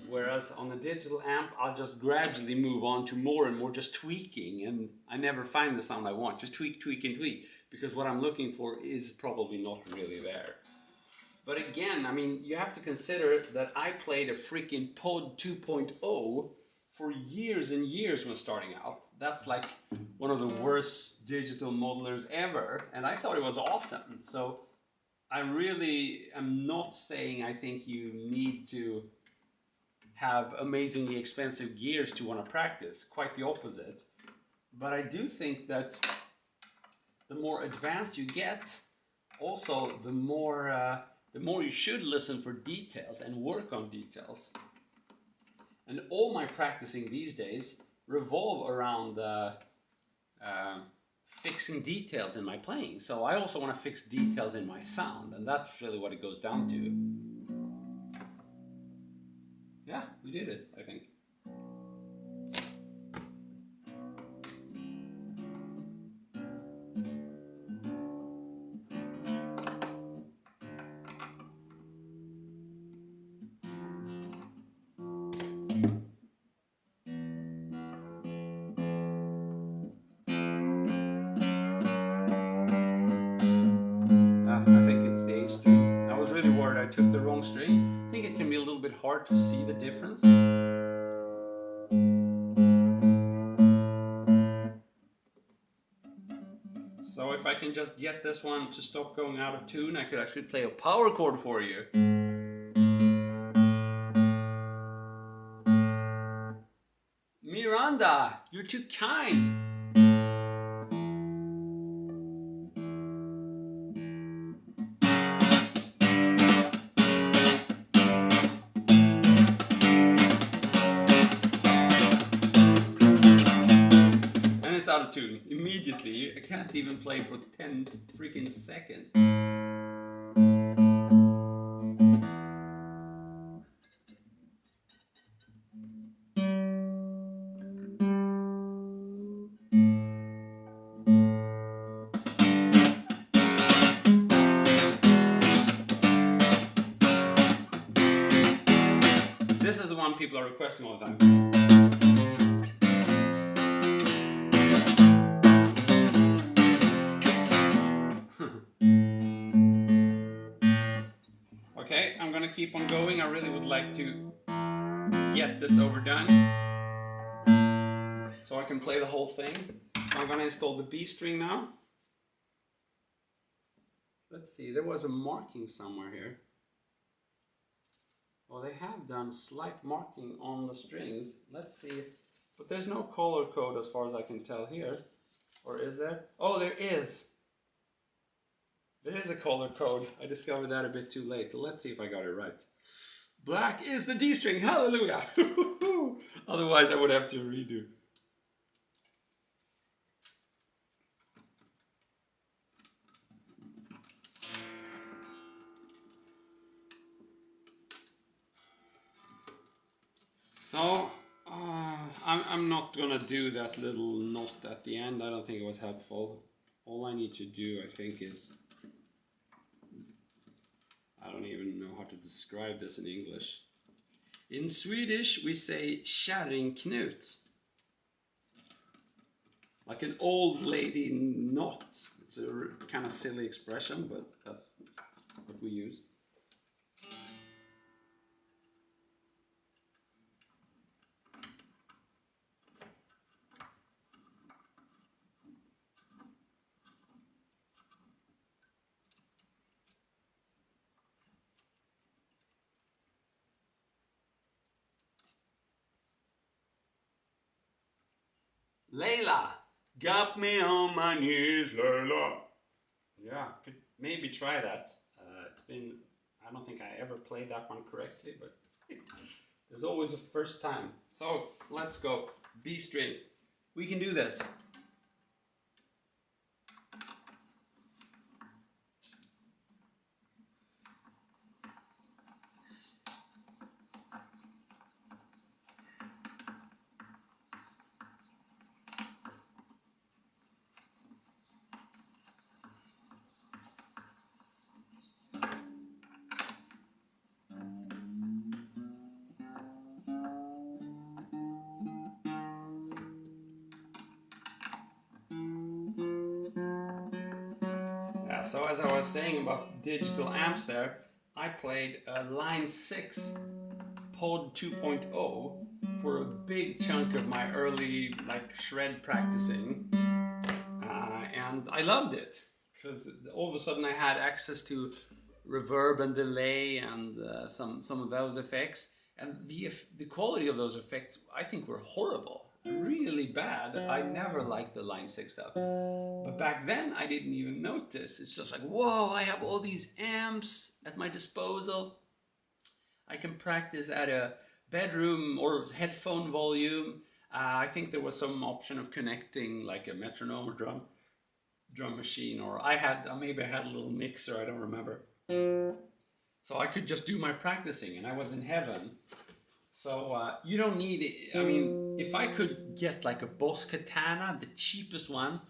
Whereas on the digital amp, I'll just gradually move on to more and more just tweaking, and I never find the sound I want. Just tweak, tweak, and tweak, because what I'm looking for is probably not really there. But again, I mean, you have to consider that I played a freaking Pod 2.0 for years and years when starting out. That's like one of the worst digital modelers ever, and I thought it was awesome. So I really am not saying I think you need to have amazingly expensive gears to want to practice. Quite the opposite. But I do think that the more advanced you get, also the more you should listen for details and work on details. And all my practicing these days revolve around fixing details in my playing. So I also want to fix details in my sound, and that's really what it goes down to. Yeah, we did it, I think. I took the wrong string. I think it can be a little bit hard to see the difference. So if I can just get this one to stop going out of tune, I could actually play a power chord for you. Miranda, you're too kind. Out of tune immediately. I can't even play for 10 freaking seconds. This is the one people are requesting all the time. Okay, I'm gonna keep on going. I really would like to get this overdone so I can play the whole thing. So I'm gonna install the B string now. Let's see, there was a marking somewhere here. Well, they have done slight marking on the strings. Let's see, but there's no color code as far as I can tell here. Or is there? Oh, there is! There is a color code. I discovered that a bit too late. Let's see if I got it right. Black is the D string. Hallelujah! Otherwise I would have to redo. So, I'm not gonna do that little knot at the end. I don't think it was helpful. All I need to do, I think, is... I don't even know how to describe this in English. In Swedish, we say kärringknut. Like an old lady knot. It's a kind of silly expression, but that's what we use. Layla, got me on my knees, Layla. Yeah, could maybe try that. It's been, I don't think I ever played that one correctly, but there's always a first time. So let's go. B string. We can do this. So as I was saying about digital amps there, I played a Line 6 Pod 2.0 for a big chunk of my early shred practicing, and I loved it because all of a sudden I had access to reverb and delay and some of those effects, and the quality of those effects I think were horrible. Really bad. I never liked the Line 6 stuff. But back then I didn't even notice. It's just like, whoa, I have all these amps at my disposal. I can practice at a bedroom or headphone volume. I think there was some option of connecting like a metronome or drum machine, or maybe I had a little mixer, I don't remember. So I could just do my practicing and I was in heaven. So you don't need it. I mean, if I could get like a Boss Katana, the cheapest one,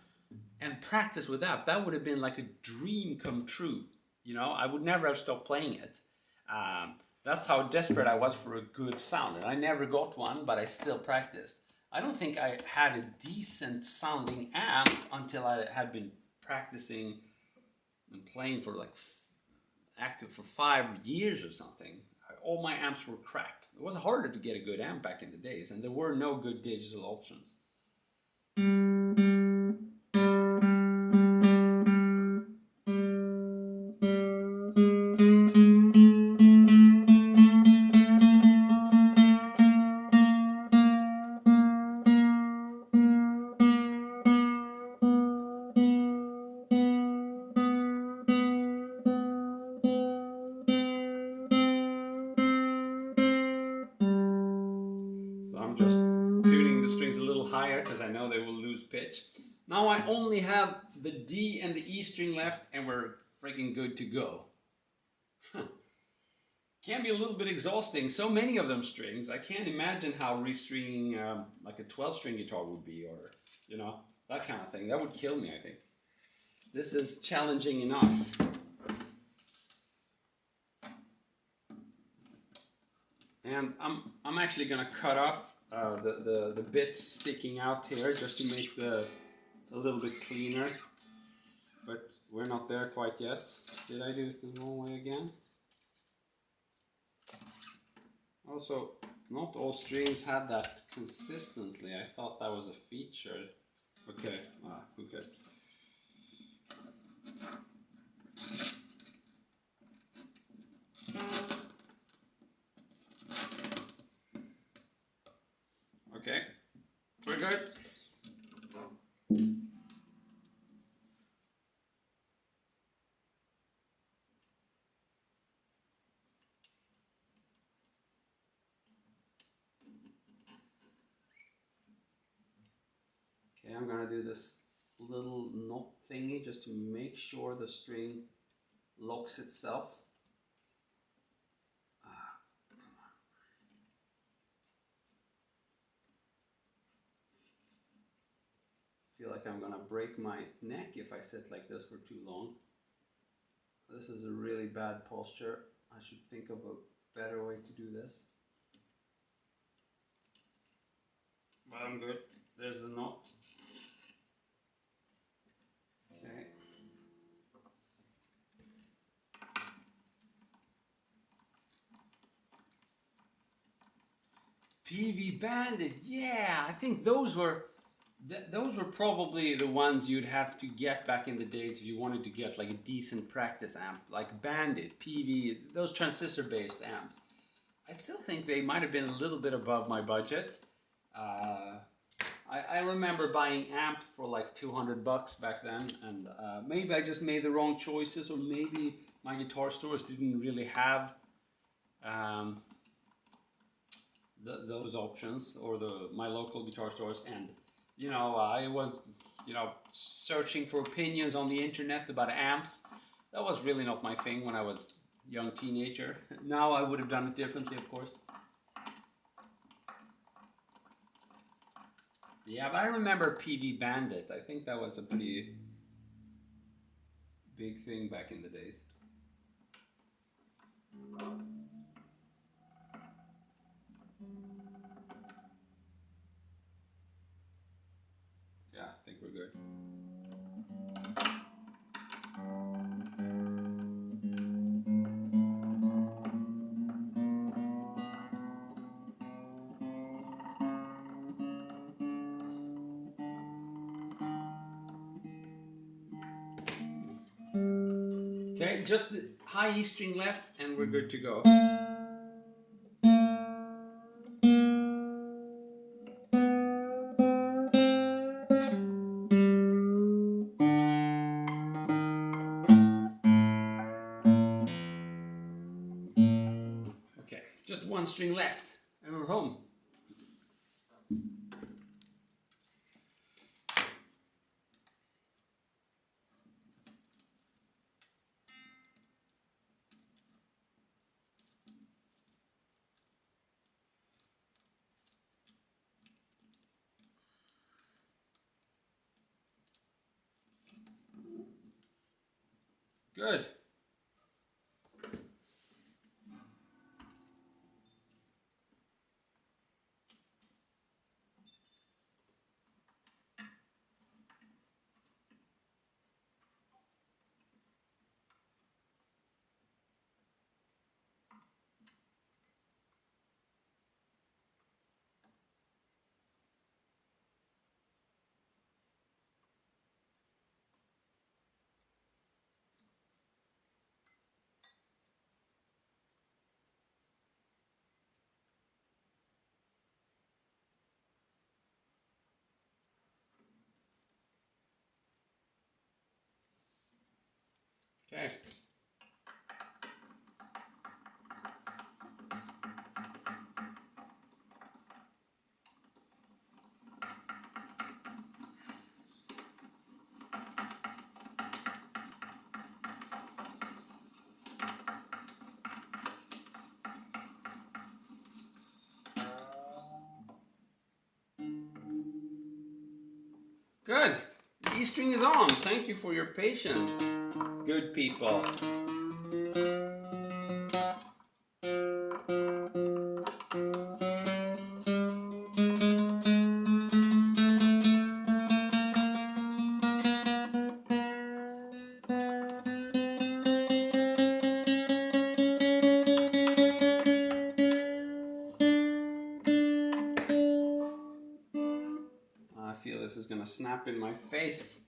and practice with that, that would have been like a dream come true. You know, I would never have stopped playing it. That's how desperate I was for a good sound. And I never got one, but I still practiced. I don't think I had a decent sounding amp until I had been practicing and playing for like active for 5 years or something. All my amps were crap. It was harder to get a good amp back in the days, and there were no good digital options. I'm just tuning the strings a little higher because I know they will lose pitch. Now I only have the D and the E string left and we're freaking good to go. Can be a little bit exhausting. So many of them strings. I can't imagine how restringing like a 12-string guitar would be, or, you know, that kind of thing. That would kill me, I think. This is challenging enough. And I'm actually gonna cut off the bits sticking out here just to make a little bit cleaner. But we're not there quite yet. Did I do it the wrong way again? Also, not all strings had that consistently. I thought that was a feature. Okay, who cares? Okay, we're good. Okay, I'm gonna do this little knot thingy just to make sure the string locks itself. Feel like I'm gonna break my neck if I sit like this for too long. This is a really bad posture. I should think of a better way to do this. But I'm good. There's a knot. Okay. PV Bandit, yeah, I think those were probably the ones you'd have to get back in the days if you wanted to get like a decent practice amp, like Bandit, PV, those transistor-based amps. I still think they might have been a little bit above my budget. I remember buying amp for like $200 back then, and maybe I just made the wrong choices, or maybe my guitar stores didn't really have those options, or my local guitar stores. And you know, I was, you know, searching for opinions on the internet about amps. That was really not my thing when I was a young teenager. Now I would have done it differently, of course. Yeah, but I remember PV Bandit. I think that was a pretty big thing back in the days. Yeah, I think we're good. Okay, just the high E string left and we're good to go. Okay, just one string left and we're home. Good. Okay. Good. The E string is on. Thank you for your patience. Good people. I feel this is gonna snap in my face.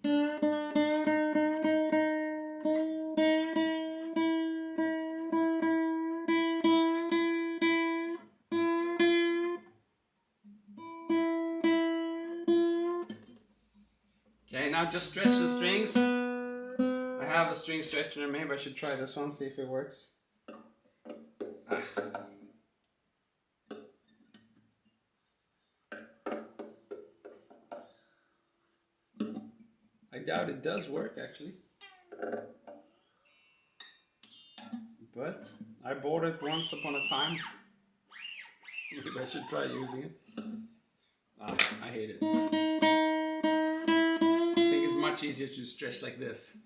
Okay, now just stretch the strings. I have a string stretcher, maybe I should try this one, see if it works. I doubt it does work actually. But I bought it once upon a time. Maybe I should try using it. I hate it. I think it's much easier to stretch like this.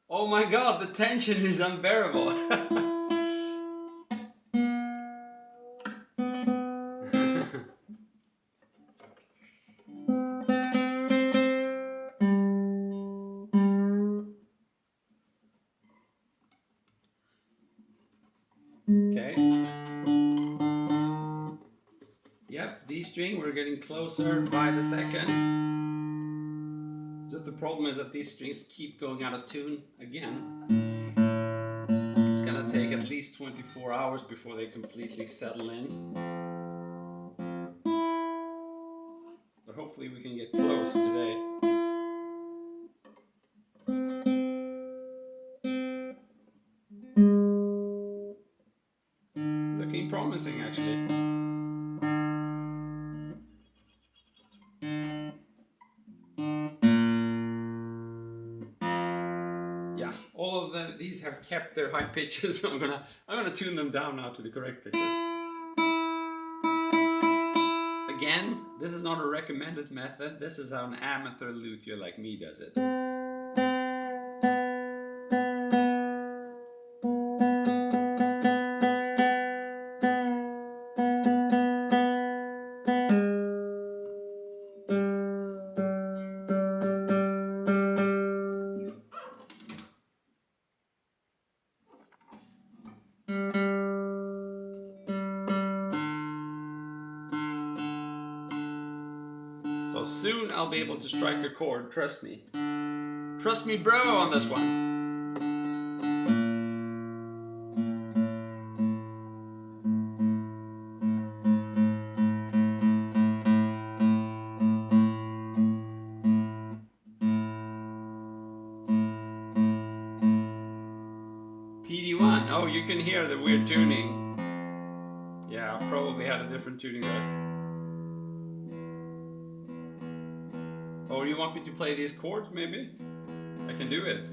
Oh my god, the tension is unbearable. Okay. Yep, D string, we're getting closer by the second. Just the problem is that these strings keep going out of tune again. It's gonna take at least 24 hours before they completely settle in. hopefully we can get close today. Looking promising, actually. Yeah, all of these have kept their high pitches. So I'm gonna tune them down now to the correct pitches. Again, this is not a recommended method. This is how an amateur luthier like me does it. So soon I'll be able to strike a chord, trust me. Trust me, bro, on this one. PD1, oh, you can hear the weird tuning. Yeah, I probably had a different tuning there. Oh, you want me to play these chords, maybe? I can do it.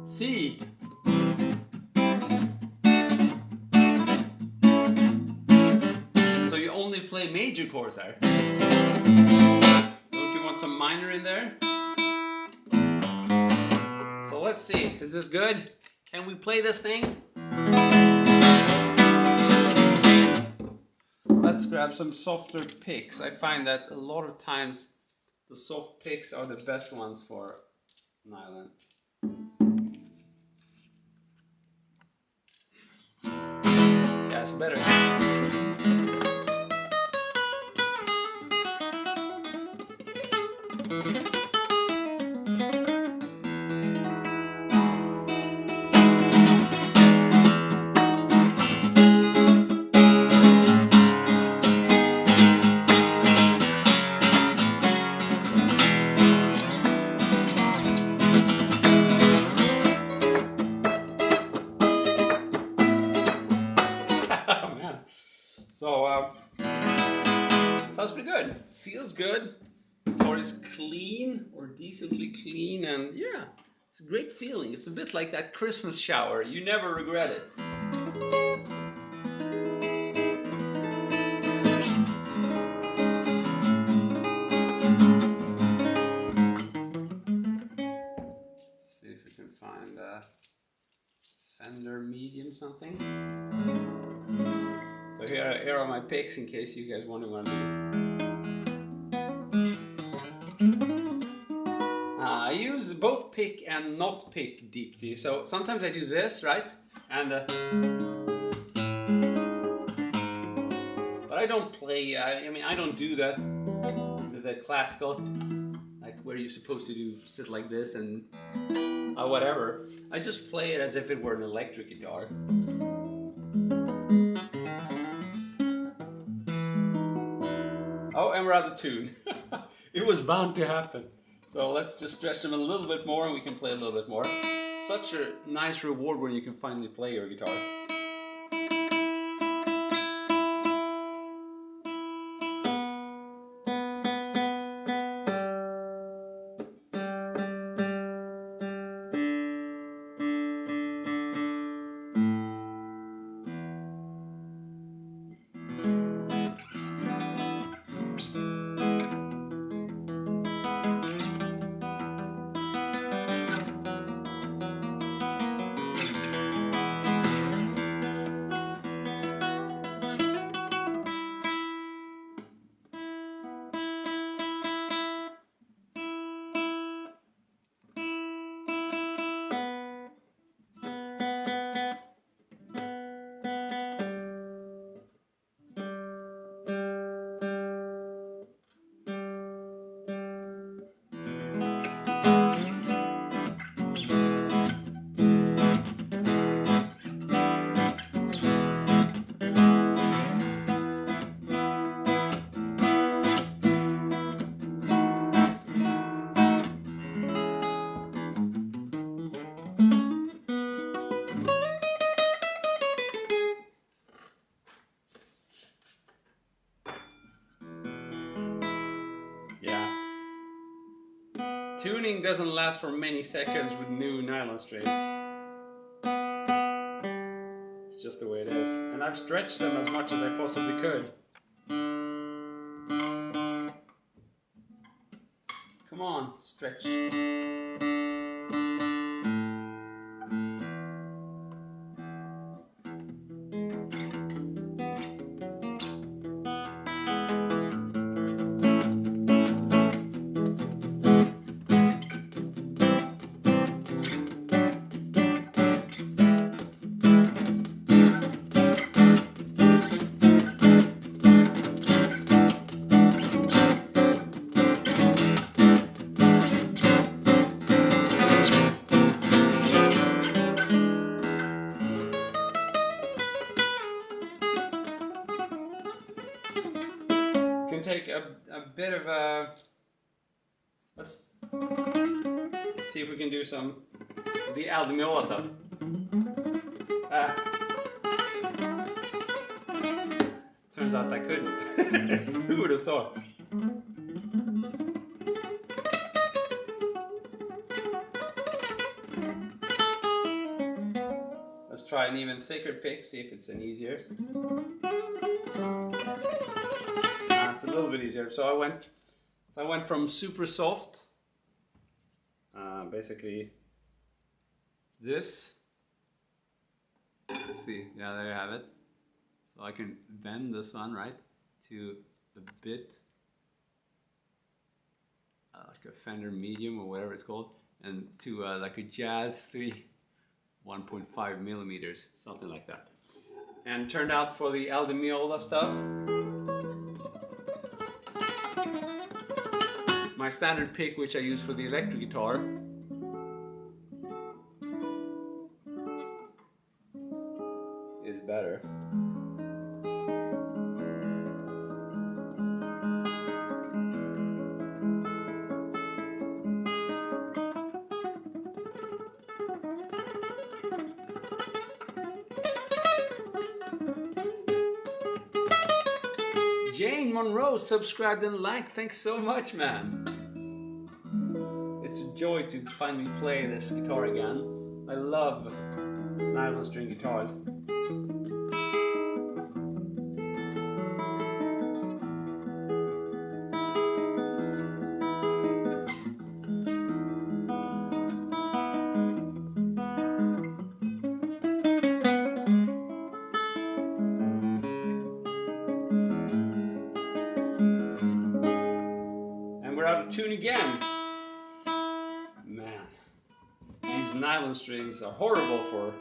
C. So you only play major chords there? Don't you want some minor in there? So let's see, is this good? Can we play this thing? Let's grab some softer picks. I find that a lot of times the soft picks are the best ones for nylon. Yeah, it's better. So, sounds pretty good. Feels good. Guitar is clean or decently clean, and yeah, it's a great feeling. It's a bit like that Christmas shower. You never regret it. Let's see if we can find a Fender medium something. So here are my picks in case you guys wonder what I'm doing. I use both pick and not pick deep D. So sometimes I do this, right? And but I don't play. I mean, I don't do the classical, like where you're supposed to do sit like this and whatever. I just play it as if it were an electric guitar. Oh, and we're out of tune. It was bound to happen. So let's just stretch them a little bit more and we can play a little bit more. Such a nice reward when you can finally play your guitar. Tuning doesn't last for many seconds with new nylon strings. It's just the way it is. And I've stretched them as much as I possibly could. Come on, stretch. Take a bit of a, let's see if we can do some the Al Di Meola stuff. Turns out I couldn't. Who would have thought? Let's try an even thicker pick, see if it's an easier. It's a little bit easier. So I went from super soft, basically this. Let's see, yeah, there you have it. So I can bend this one, right, to a bit like a Fender medium or whatever it's called, and to like a Jazz 3 1.5 millimeters, something like that. And turned out for the Al Di Meola stuff, my standard pick, which I use for the electric guitar, is better. Jane Monroe subscribed and liked. Thanks so much, man. It's a joy to finally play this guitar again. I love nylon string guitars. Out of tune again. Man, these nylon strings are horrible for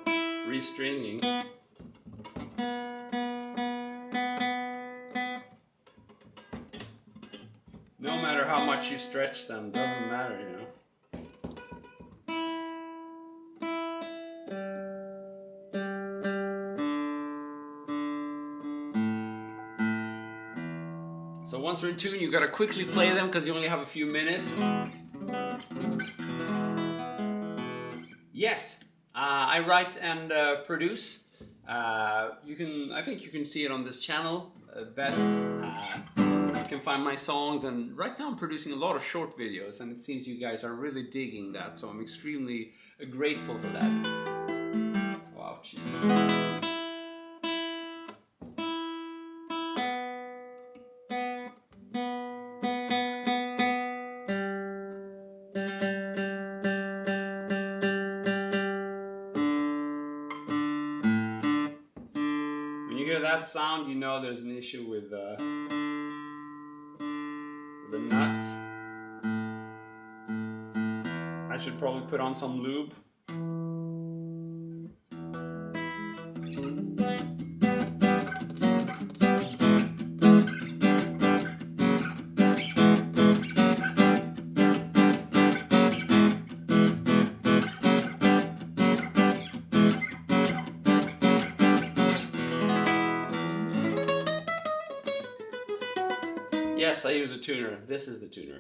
restringing. No matter how much you stretch them, doesn't matter, you know. So once you're in tune, you gotta quickly play them because you only have a few minutes. Yes, I write and produce. I think you can see it on this channel best. You can find my songs, and right now I'm producing a lot of short videos, and it seems you guys are really digging that. So I'm extremely grateful for that. Wow. That sound, you know there's an issue with the nuts. I should probably put on some lube. Yes, I use a tuner. This is the tuner.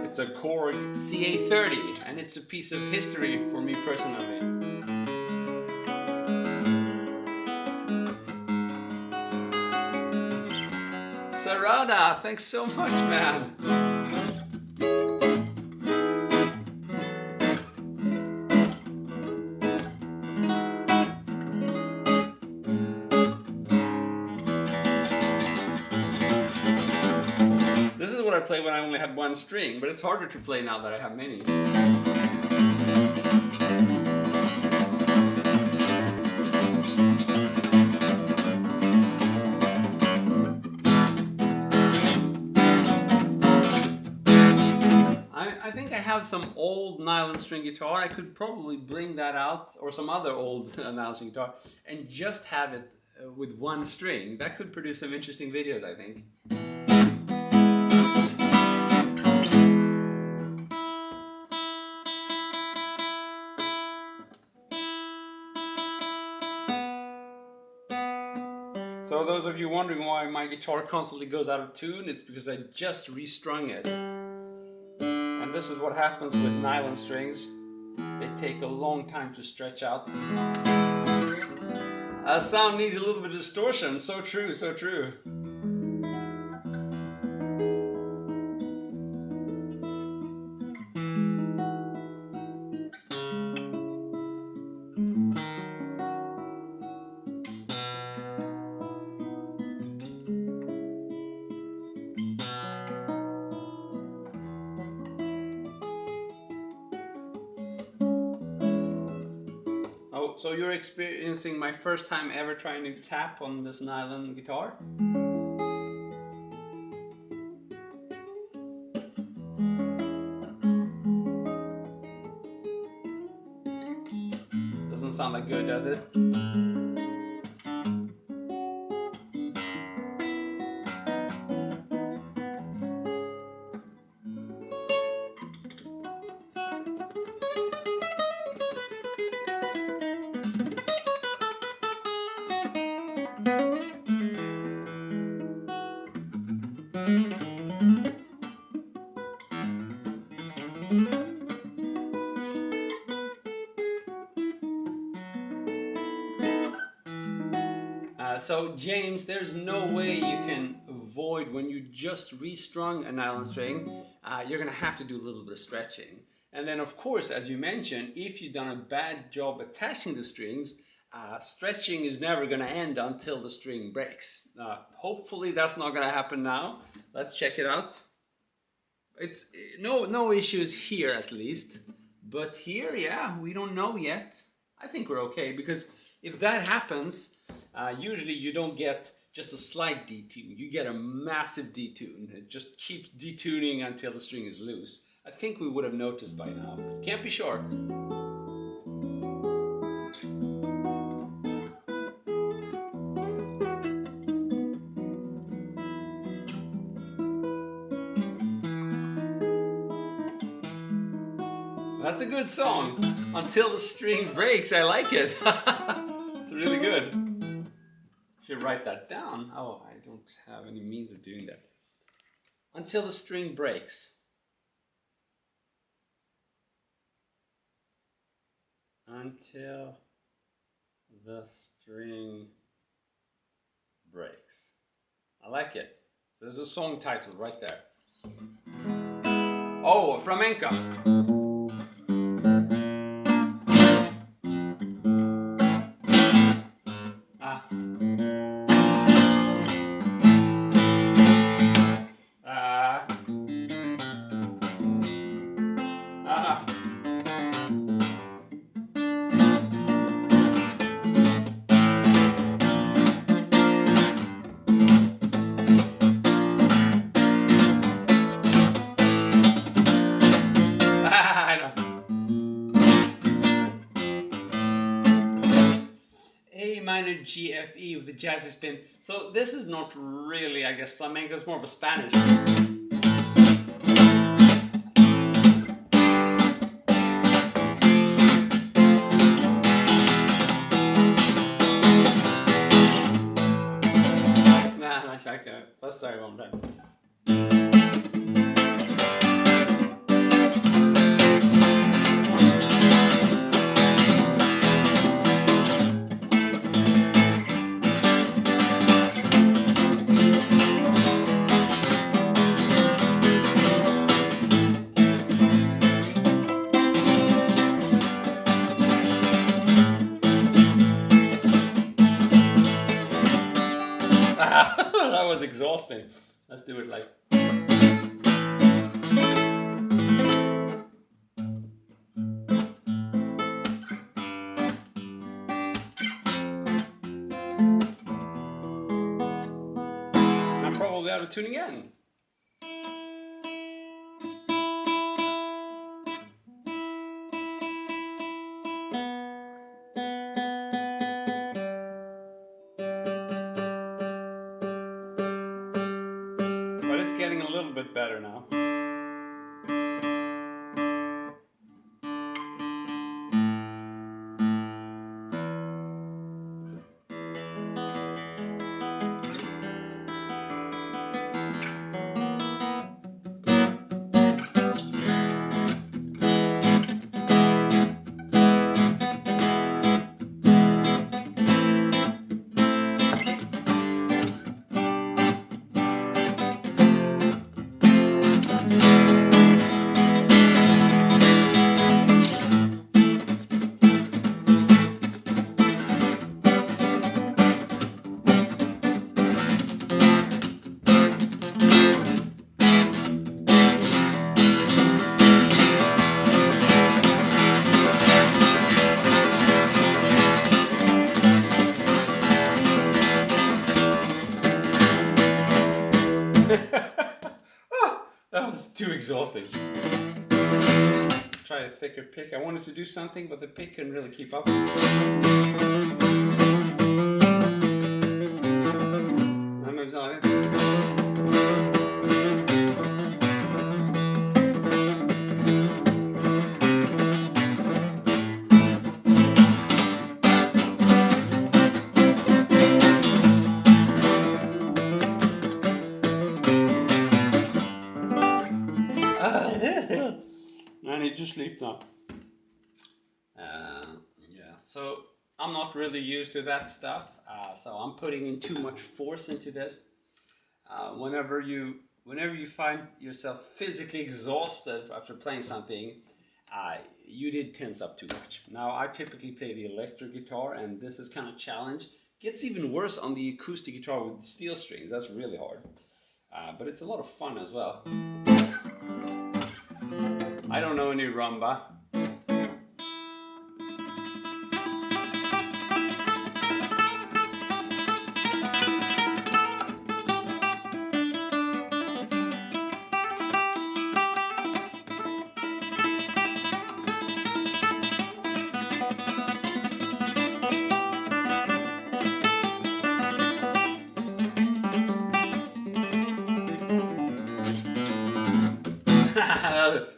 It's a Korg CA30, and it's a piece of history for me personally. Sarada, thanks so much, man. play when I only had one string, but it's harder to play now that I have many. I think I have some old nylon string guitar. I could probably bring that out, or some other old nylon string guitar, and just have it with one string. That could produce some interesting videos, I think. So those of you wondering why my guitar constantly goes out of tune, it's because I just restrung it. And this is what happens with nylon strings. They take a long time to stretch out. Sound needs a little bit of distortion. So true, so true. So you're experiencing my first time ever trying to tap on this nylon guitar? Doesn't sound like good, does it? So James, there's no way you can avoid when you just restrung a nylon string, you're gonna have to do a little bit of stretching. And then of course, as you mentioned, if you've done a bad job attaching the strings, stretching is never gonna end until the string breaks. Hopefully that's not gonna happen now. Let's check it out. It's no issues here at least, but here, yeah, we don't know yet. I think we're okay, because if that happens, usually you don't get just a slight detune, you get a massive detune. It just keeps detuning until the string is loose. I think we would have noticed by now, but can't be sure. That's a good song. Until the string breaks, I like it. It's really good. Should write that down. Oh, I don't have any means of doing that. Until the string breaks. Until the string breaks. I like it. So there's a song title right there. Oh, Flamenco. Minor GFE with the jazzy spin. So this is not really, I guess, flamenco. It's more of a Spanish. Nah, like that. Let's try one time. That was exhausting. Let's do it like. out of tune again. But it's getting a little bit better now. Oh, that was too exhausting. Let's try a thicker pick. I wanted to do something, but the pick couldn't really keep up. I need to sleep now. Yeah, so I'm not really used to that stuff, so I'm putting in too much force into this. Whenever you find yourself physically exhausted after playing something, you did tense up too much. Now I typically play the electric guitar, and this is kind of a challenge. Gets even worse on the acoustic guitar with steel strings. That's really hard, but it's a lot of fun as well. I don't know any rumba.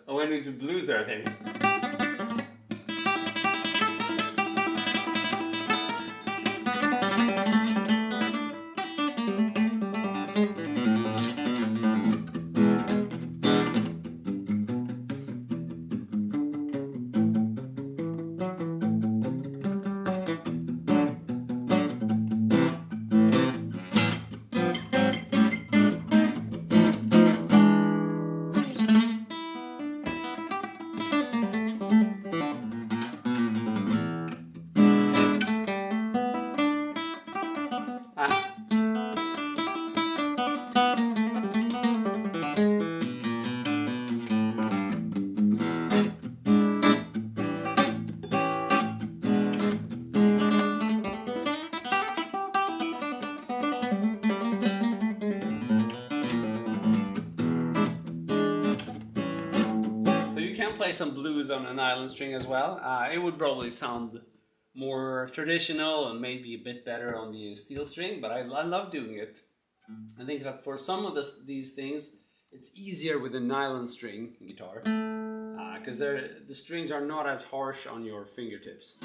I went into blues there, I think. Play some blues on an nylon string as well. It would probably sound more traditional and maybe a bit better on the steel string, but I love doing it. I think that for some of these things, it's easier with a nylon string guitar because the strings are not as harsh on your fingertips.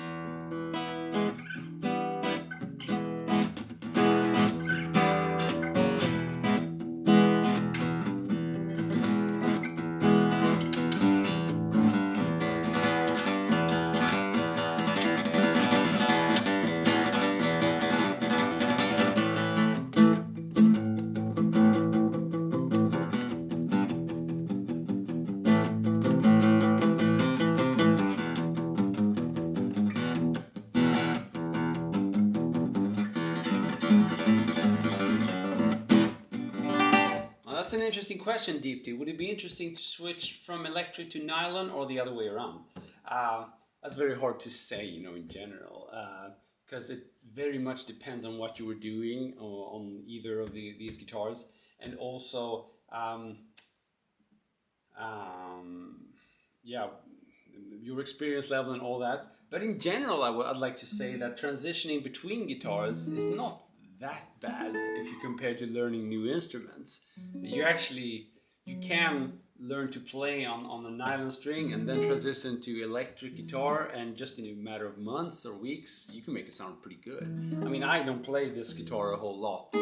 That's an interesting question, Deepti. Would it be interesting to switch from electric to nylon or the other way around? That's very hard to say, in general, because it very much depends on what you were doing on either of these guitars. and also yeah, your experience level and all that. But in general, I'd like to say that transitioning between guitars is not that bad if you compare to learning new instruments. You can learn to play on a nylon string and then transition to electric guitar, and just in a matter of months or weeks you can make it sound pretty good. I mean, I don't play this guitar a whole lot.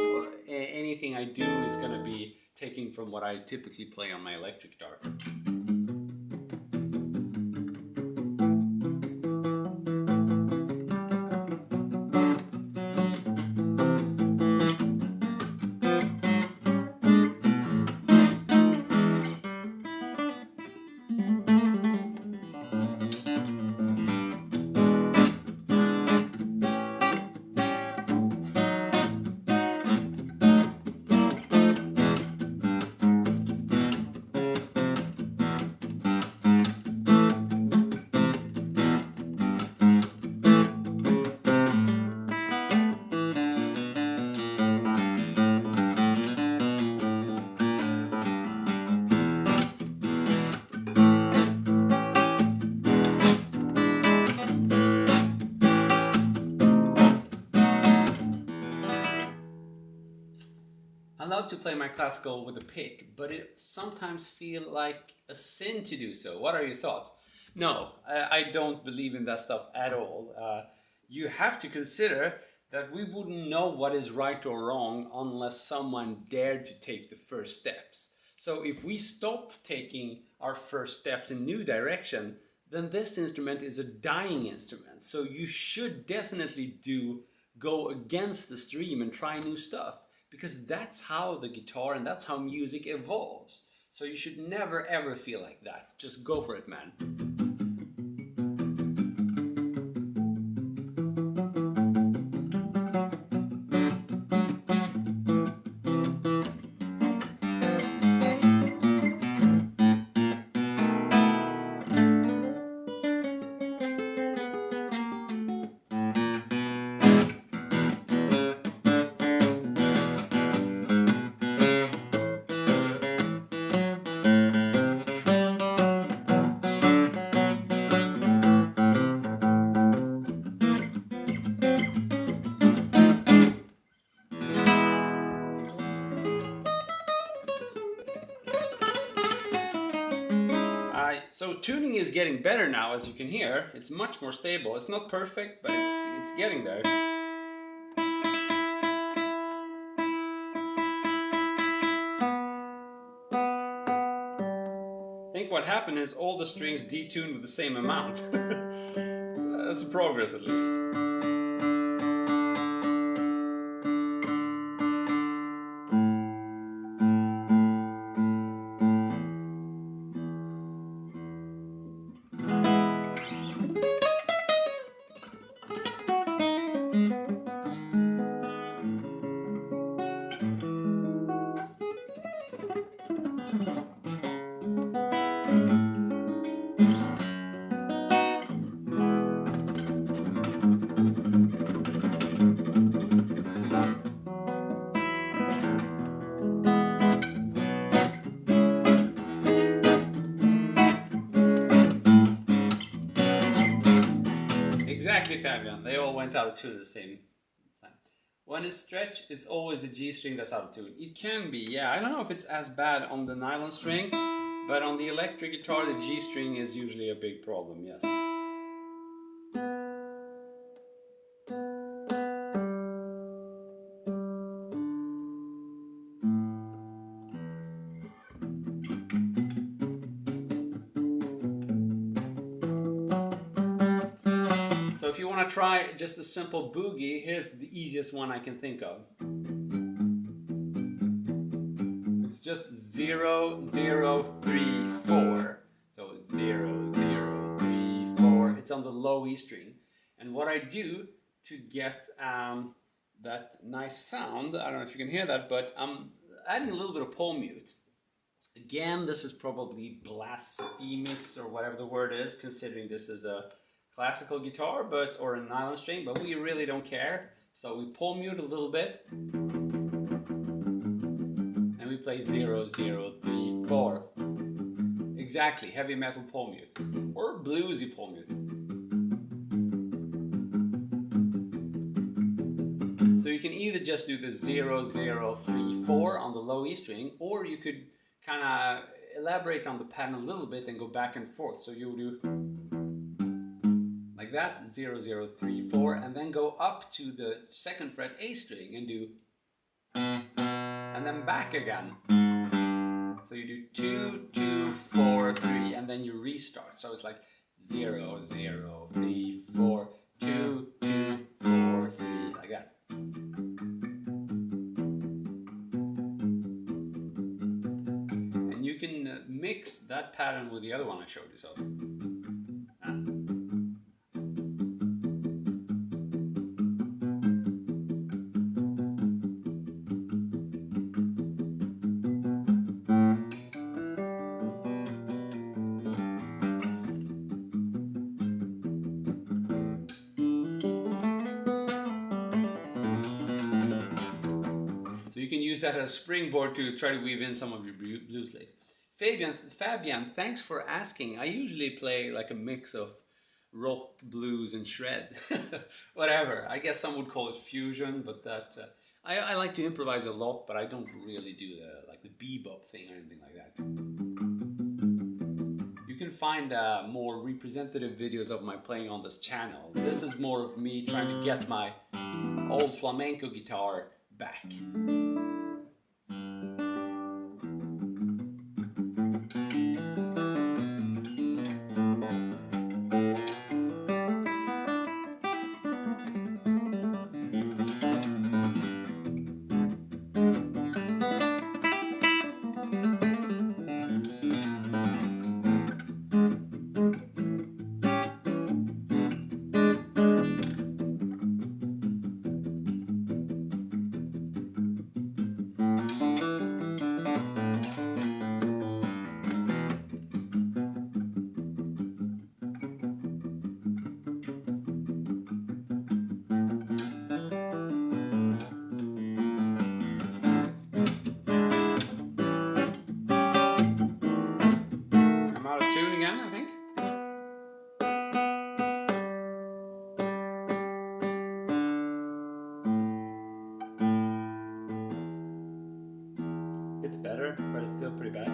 Anything I do is going to be taken from what I typically play on my electric guitar. I love to play my classical with a pick, but it sometimes feels like a sin to do so. What are your thoughts? No, I don't believe in that stuff at all. You have to consider that we wouldn't know what is right or wrong unless someone dared to take the first steps. So if we stop taking our first steps in new direction, then this instrument is a dying instrument. So you should definitely go against the stream and try new stuff, because that's how the guitar and that's how music evolves. So you should never ever feel like that. Just go for it, man. So tuning is getting better now, as you can hear. It's much more stable. It's not perfect, but it's getting there. I think what happened is all the strings detuned with the same amount. So that's a progress, at least. Exactly, Fabian. They all went out of tune at the same time. When it's stretched, it's always the G string that's out of tune. It can be, yeah. I don't know if it's as bad on the nylon string, but on the electric guitar, the G string is usually a big problem, yes. If you want to try just a simple boogie, here's the easiest one I can think of. It's just 0, 0, 3, 4. So 0, 0, 3, 4. It's on the low E string. And what I do to get that nice sound, I don't know if you can hear that, but I'm adding a little bit of pole mute. Again, this is probably blasphemous or whatever the word is, considering this is a classical guitar, or a nylon string, but we really don't care. So we pole mute a little bit, and we play 0, 0, 3, 4. Exactly, heavy metal pole music or bluesy pole music. So you can either just do the 0, 0, 3, 4 on the low E string, or you could kind of elaborate on the pattern a little bit and go back and forth. So you'll do like that, 0, 0, 3, 4, and then go up to the 2nd fret A string and do, and then back again. So you do 2, 2, 4, 3, and then you restart. So it's like 0, 0, 3, 4, 2, 2, 4, 3, like that. And you can mix that pattern with the other one I showed you. So. You can use that as a springboard to try to weave in some of your blues licks. Fabian, thanks for asking. I usually play like a mix of rock, blues, and shred. Whatever. I guess some would call it fusion, but that I like to improvise a lot, but I don't really do the bebop thing or anything like that. You can find more representative videos of my playing on this channel. This is more of me trying to get my old flamenco guitar back. It's better, but it's still pretty bad.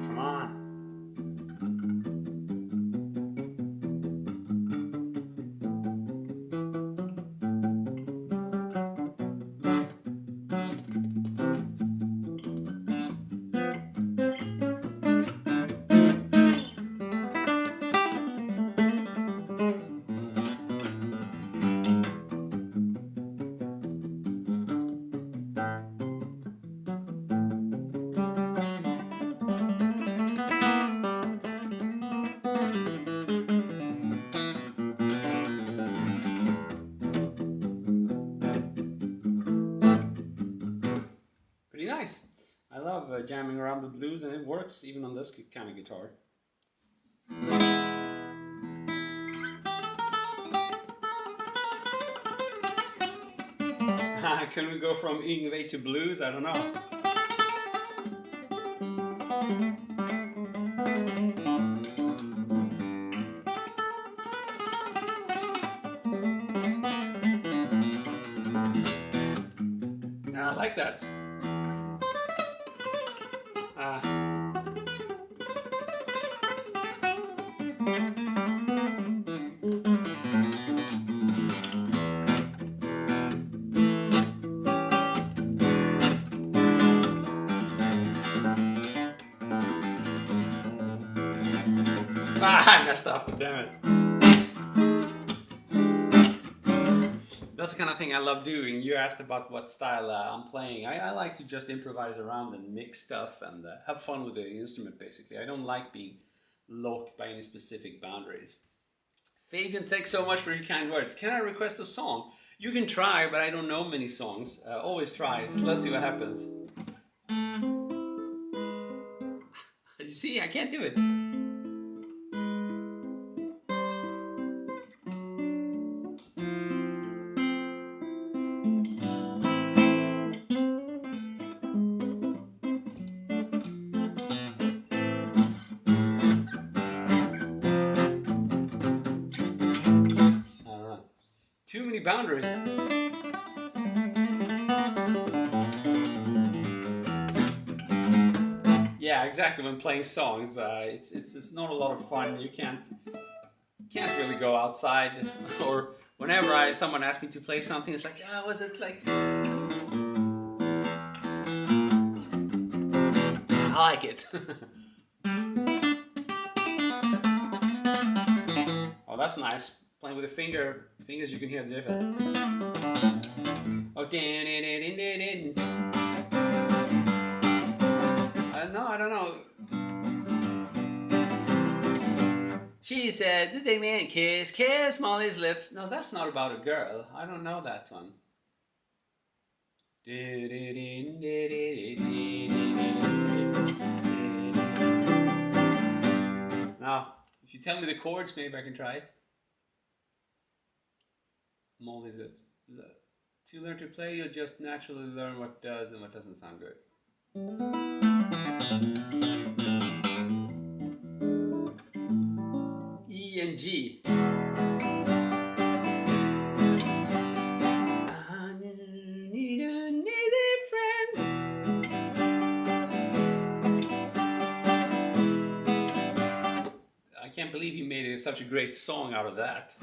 Come on. Nice. I love jamming around the blues, and it works even on this kind of guitar. Can we go from Yngwie to blues? I don't know. I like that. I messed up, damn it. That's the kind of thing I love doing. You asked about what style I'm playing. I like to just improvise around and mix stuff and have fun with the instrument, basically. I don't like being locked by any specific boundaries. Fabian, thanks so much for your kind words. Can I request a song? You can try, but I don't know many songs. Always try. So let's see what happens. You see, I can't do it. Too many boundaries. Yeah, exactly. When playing songs, it's not a lot of fun. You can't really go outside. Or whenever someone asks me to play something, it's like, oh, was it like? I like it. Oh, that's nice. Playing with the fingers, you can hear the difference. Oh, I don't know. She said, "Did they man kiss Molly's lips?" No, that's not about a girl. I don't know that one. Now, if you tell me the chords, maybe I can try it. Molly's lips. To learn to play, you'll just naturally learn what does and what doesn't sound good. E and G. I need an easy friend. I can't believe he made such a great song out of that.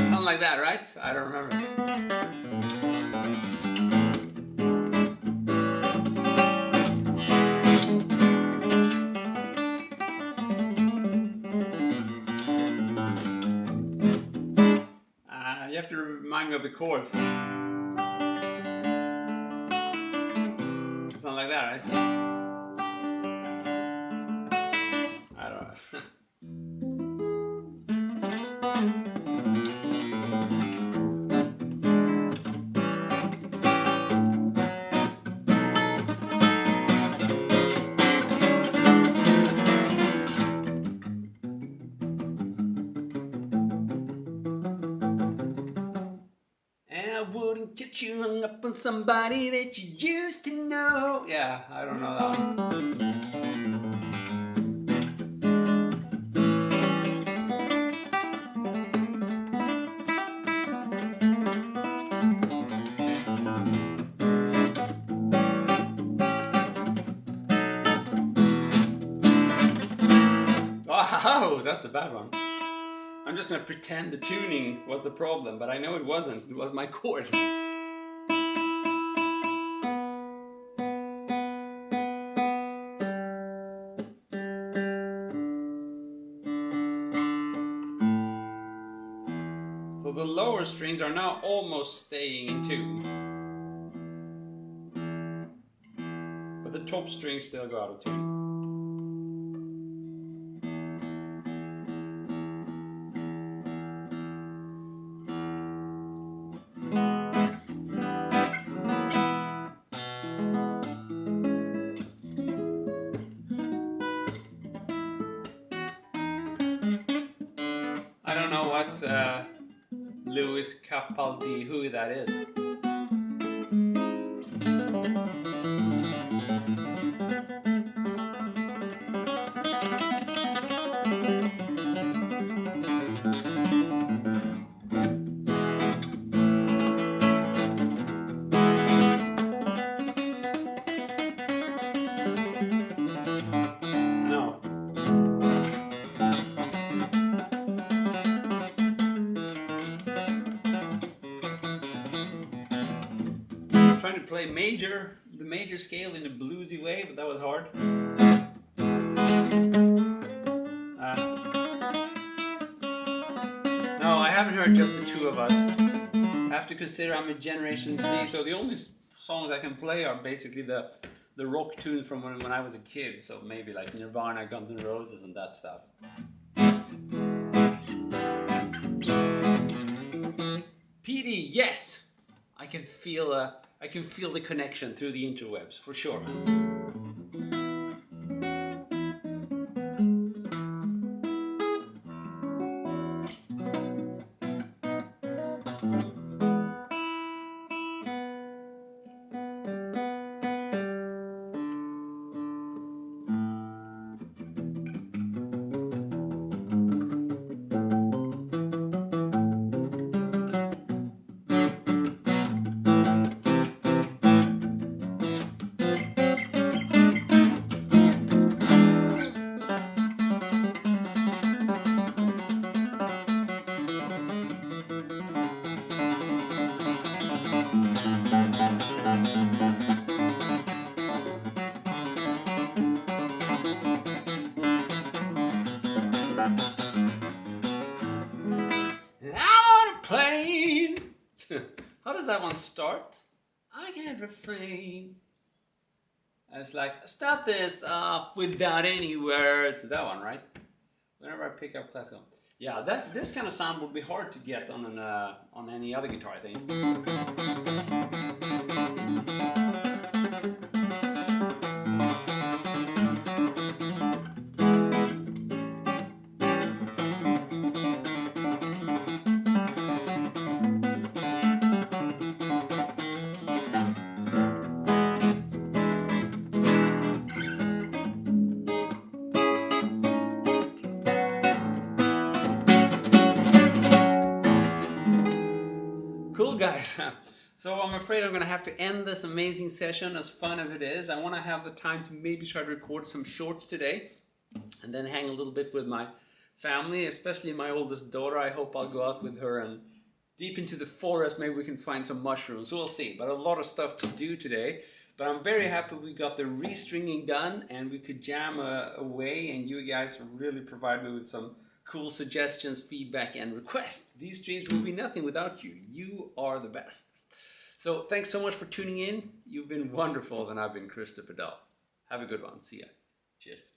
Something like that, right? I don't remember. You have to remind me of the chords. Something like that, right? I don't know. Wouldn't get you hung up on somebody that you used to know. Yeah, I don't know that one. Oh, that's a bad one. I'm just going to pretend the tuning was the problem, but I know it wasn't. It was my chord. So the lower strings are now almost staying in tune. But the top strings still go out of tune. I don't know what Louis Capaldi, who that is. Trying to play the major scale in a bluesy way, but that was hard. No, I haven't heard just the two of us. I have to consider I'm a Generation Z, so the only songs I can play are basically the rock tunes from when I was a kid, so maybe like Nirvana, Guns N' Roses and that stuff. CD, yes! I can feel the connection through the interwebs, for sure, man. How does that one start? I can't refrain. It's like, start this off without any words. That one, right? Whenever I pick up classical. Yeah, this kind of sound would be hard to get on any other guitar, I think. Cool, guys. So I'm afraid I'm going to have to end this amazing session, as fun as it is. I want to have the time to maybe try to record some shorts today and then hang a little bit with my family, especially my oldest daughter. I hope I'll go out with her and deep into the forest. Maybe we can find some mushrooms. We'll see. But a lot of stuff to do today. But I'm very happy we got the restringing done and we could jam away, and you guys really provide me with some cool suggestions, feedback, and requests. These streams will be nothing without you. You are the best. So thanks so much for tuning in. You've been wonderful, and I've been Christopher Dahl. Have a good one. See ya. Cheers.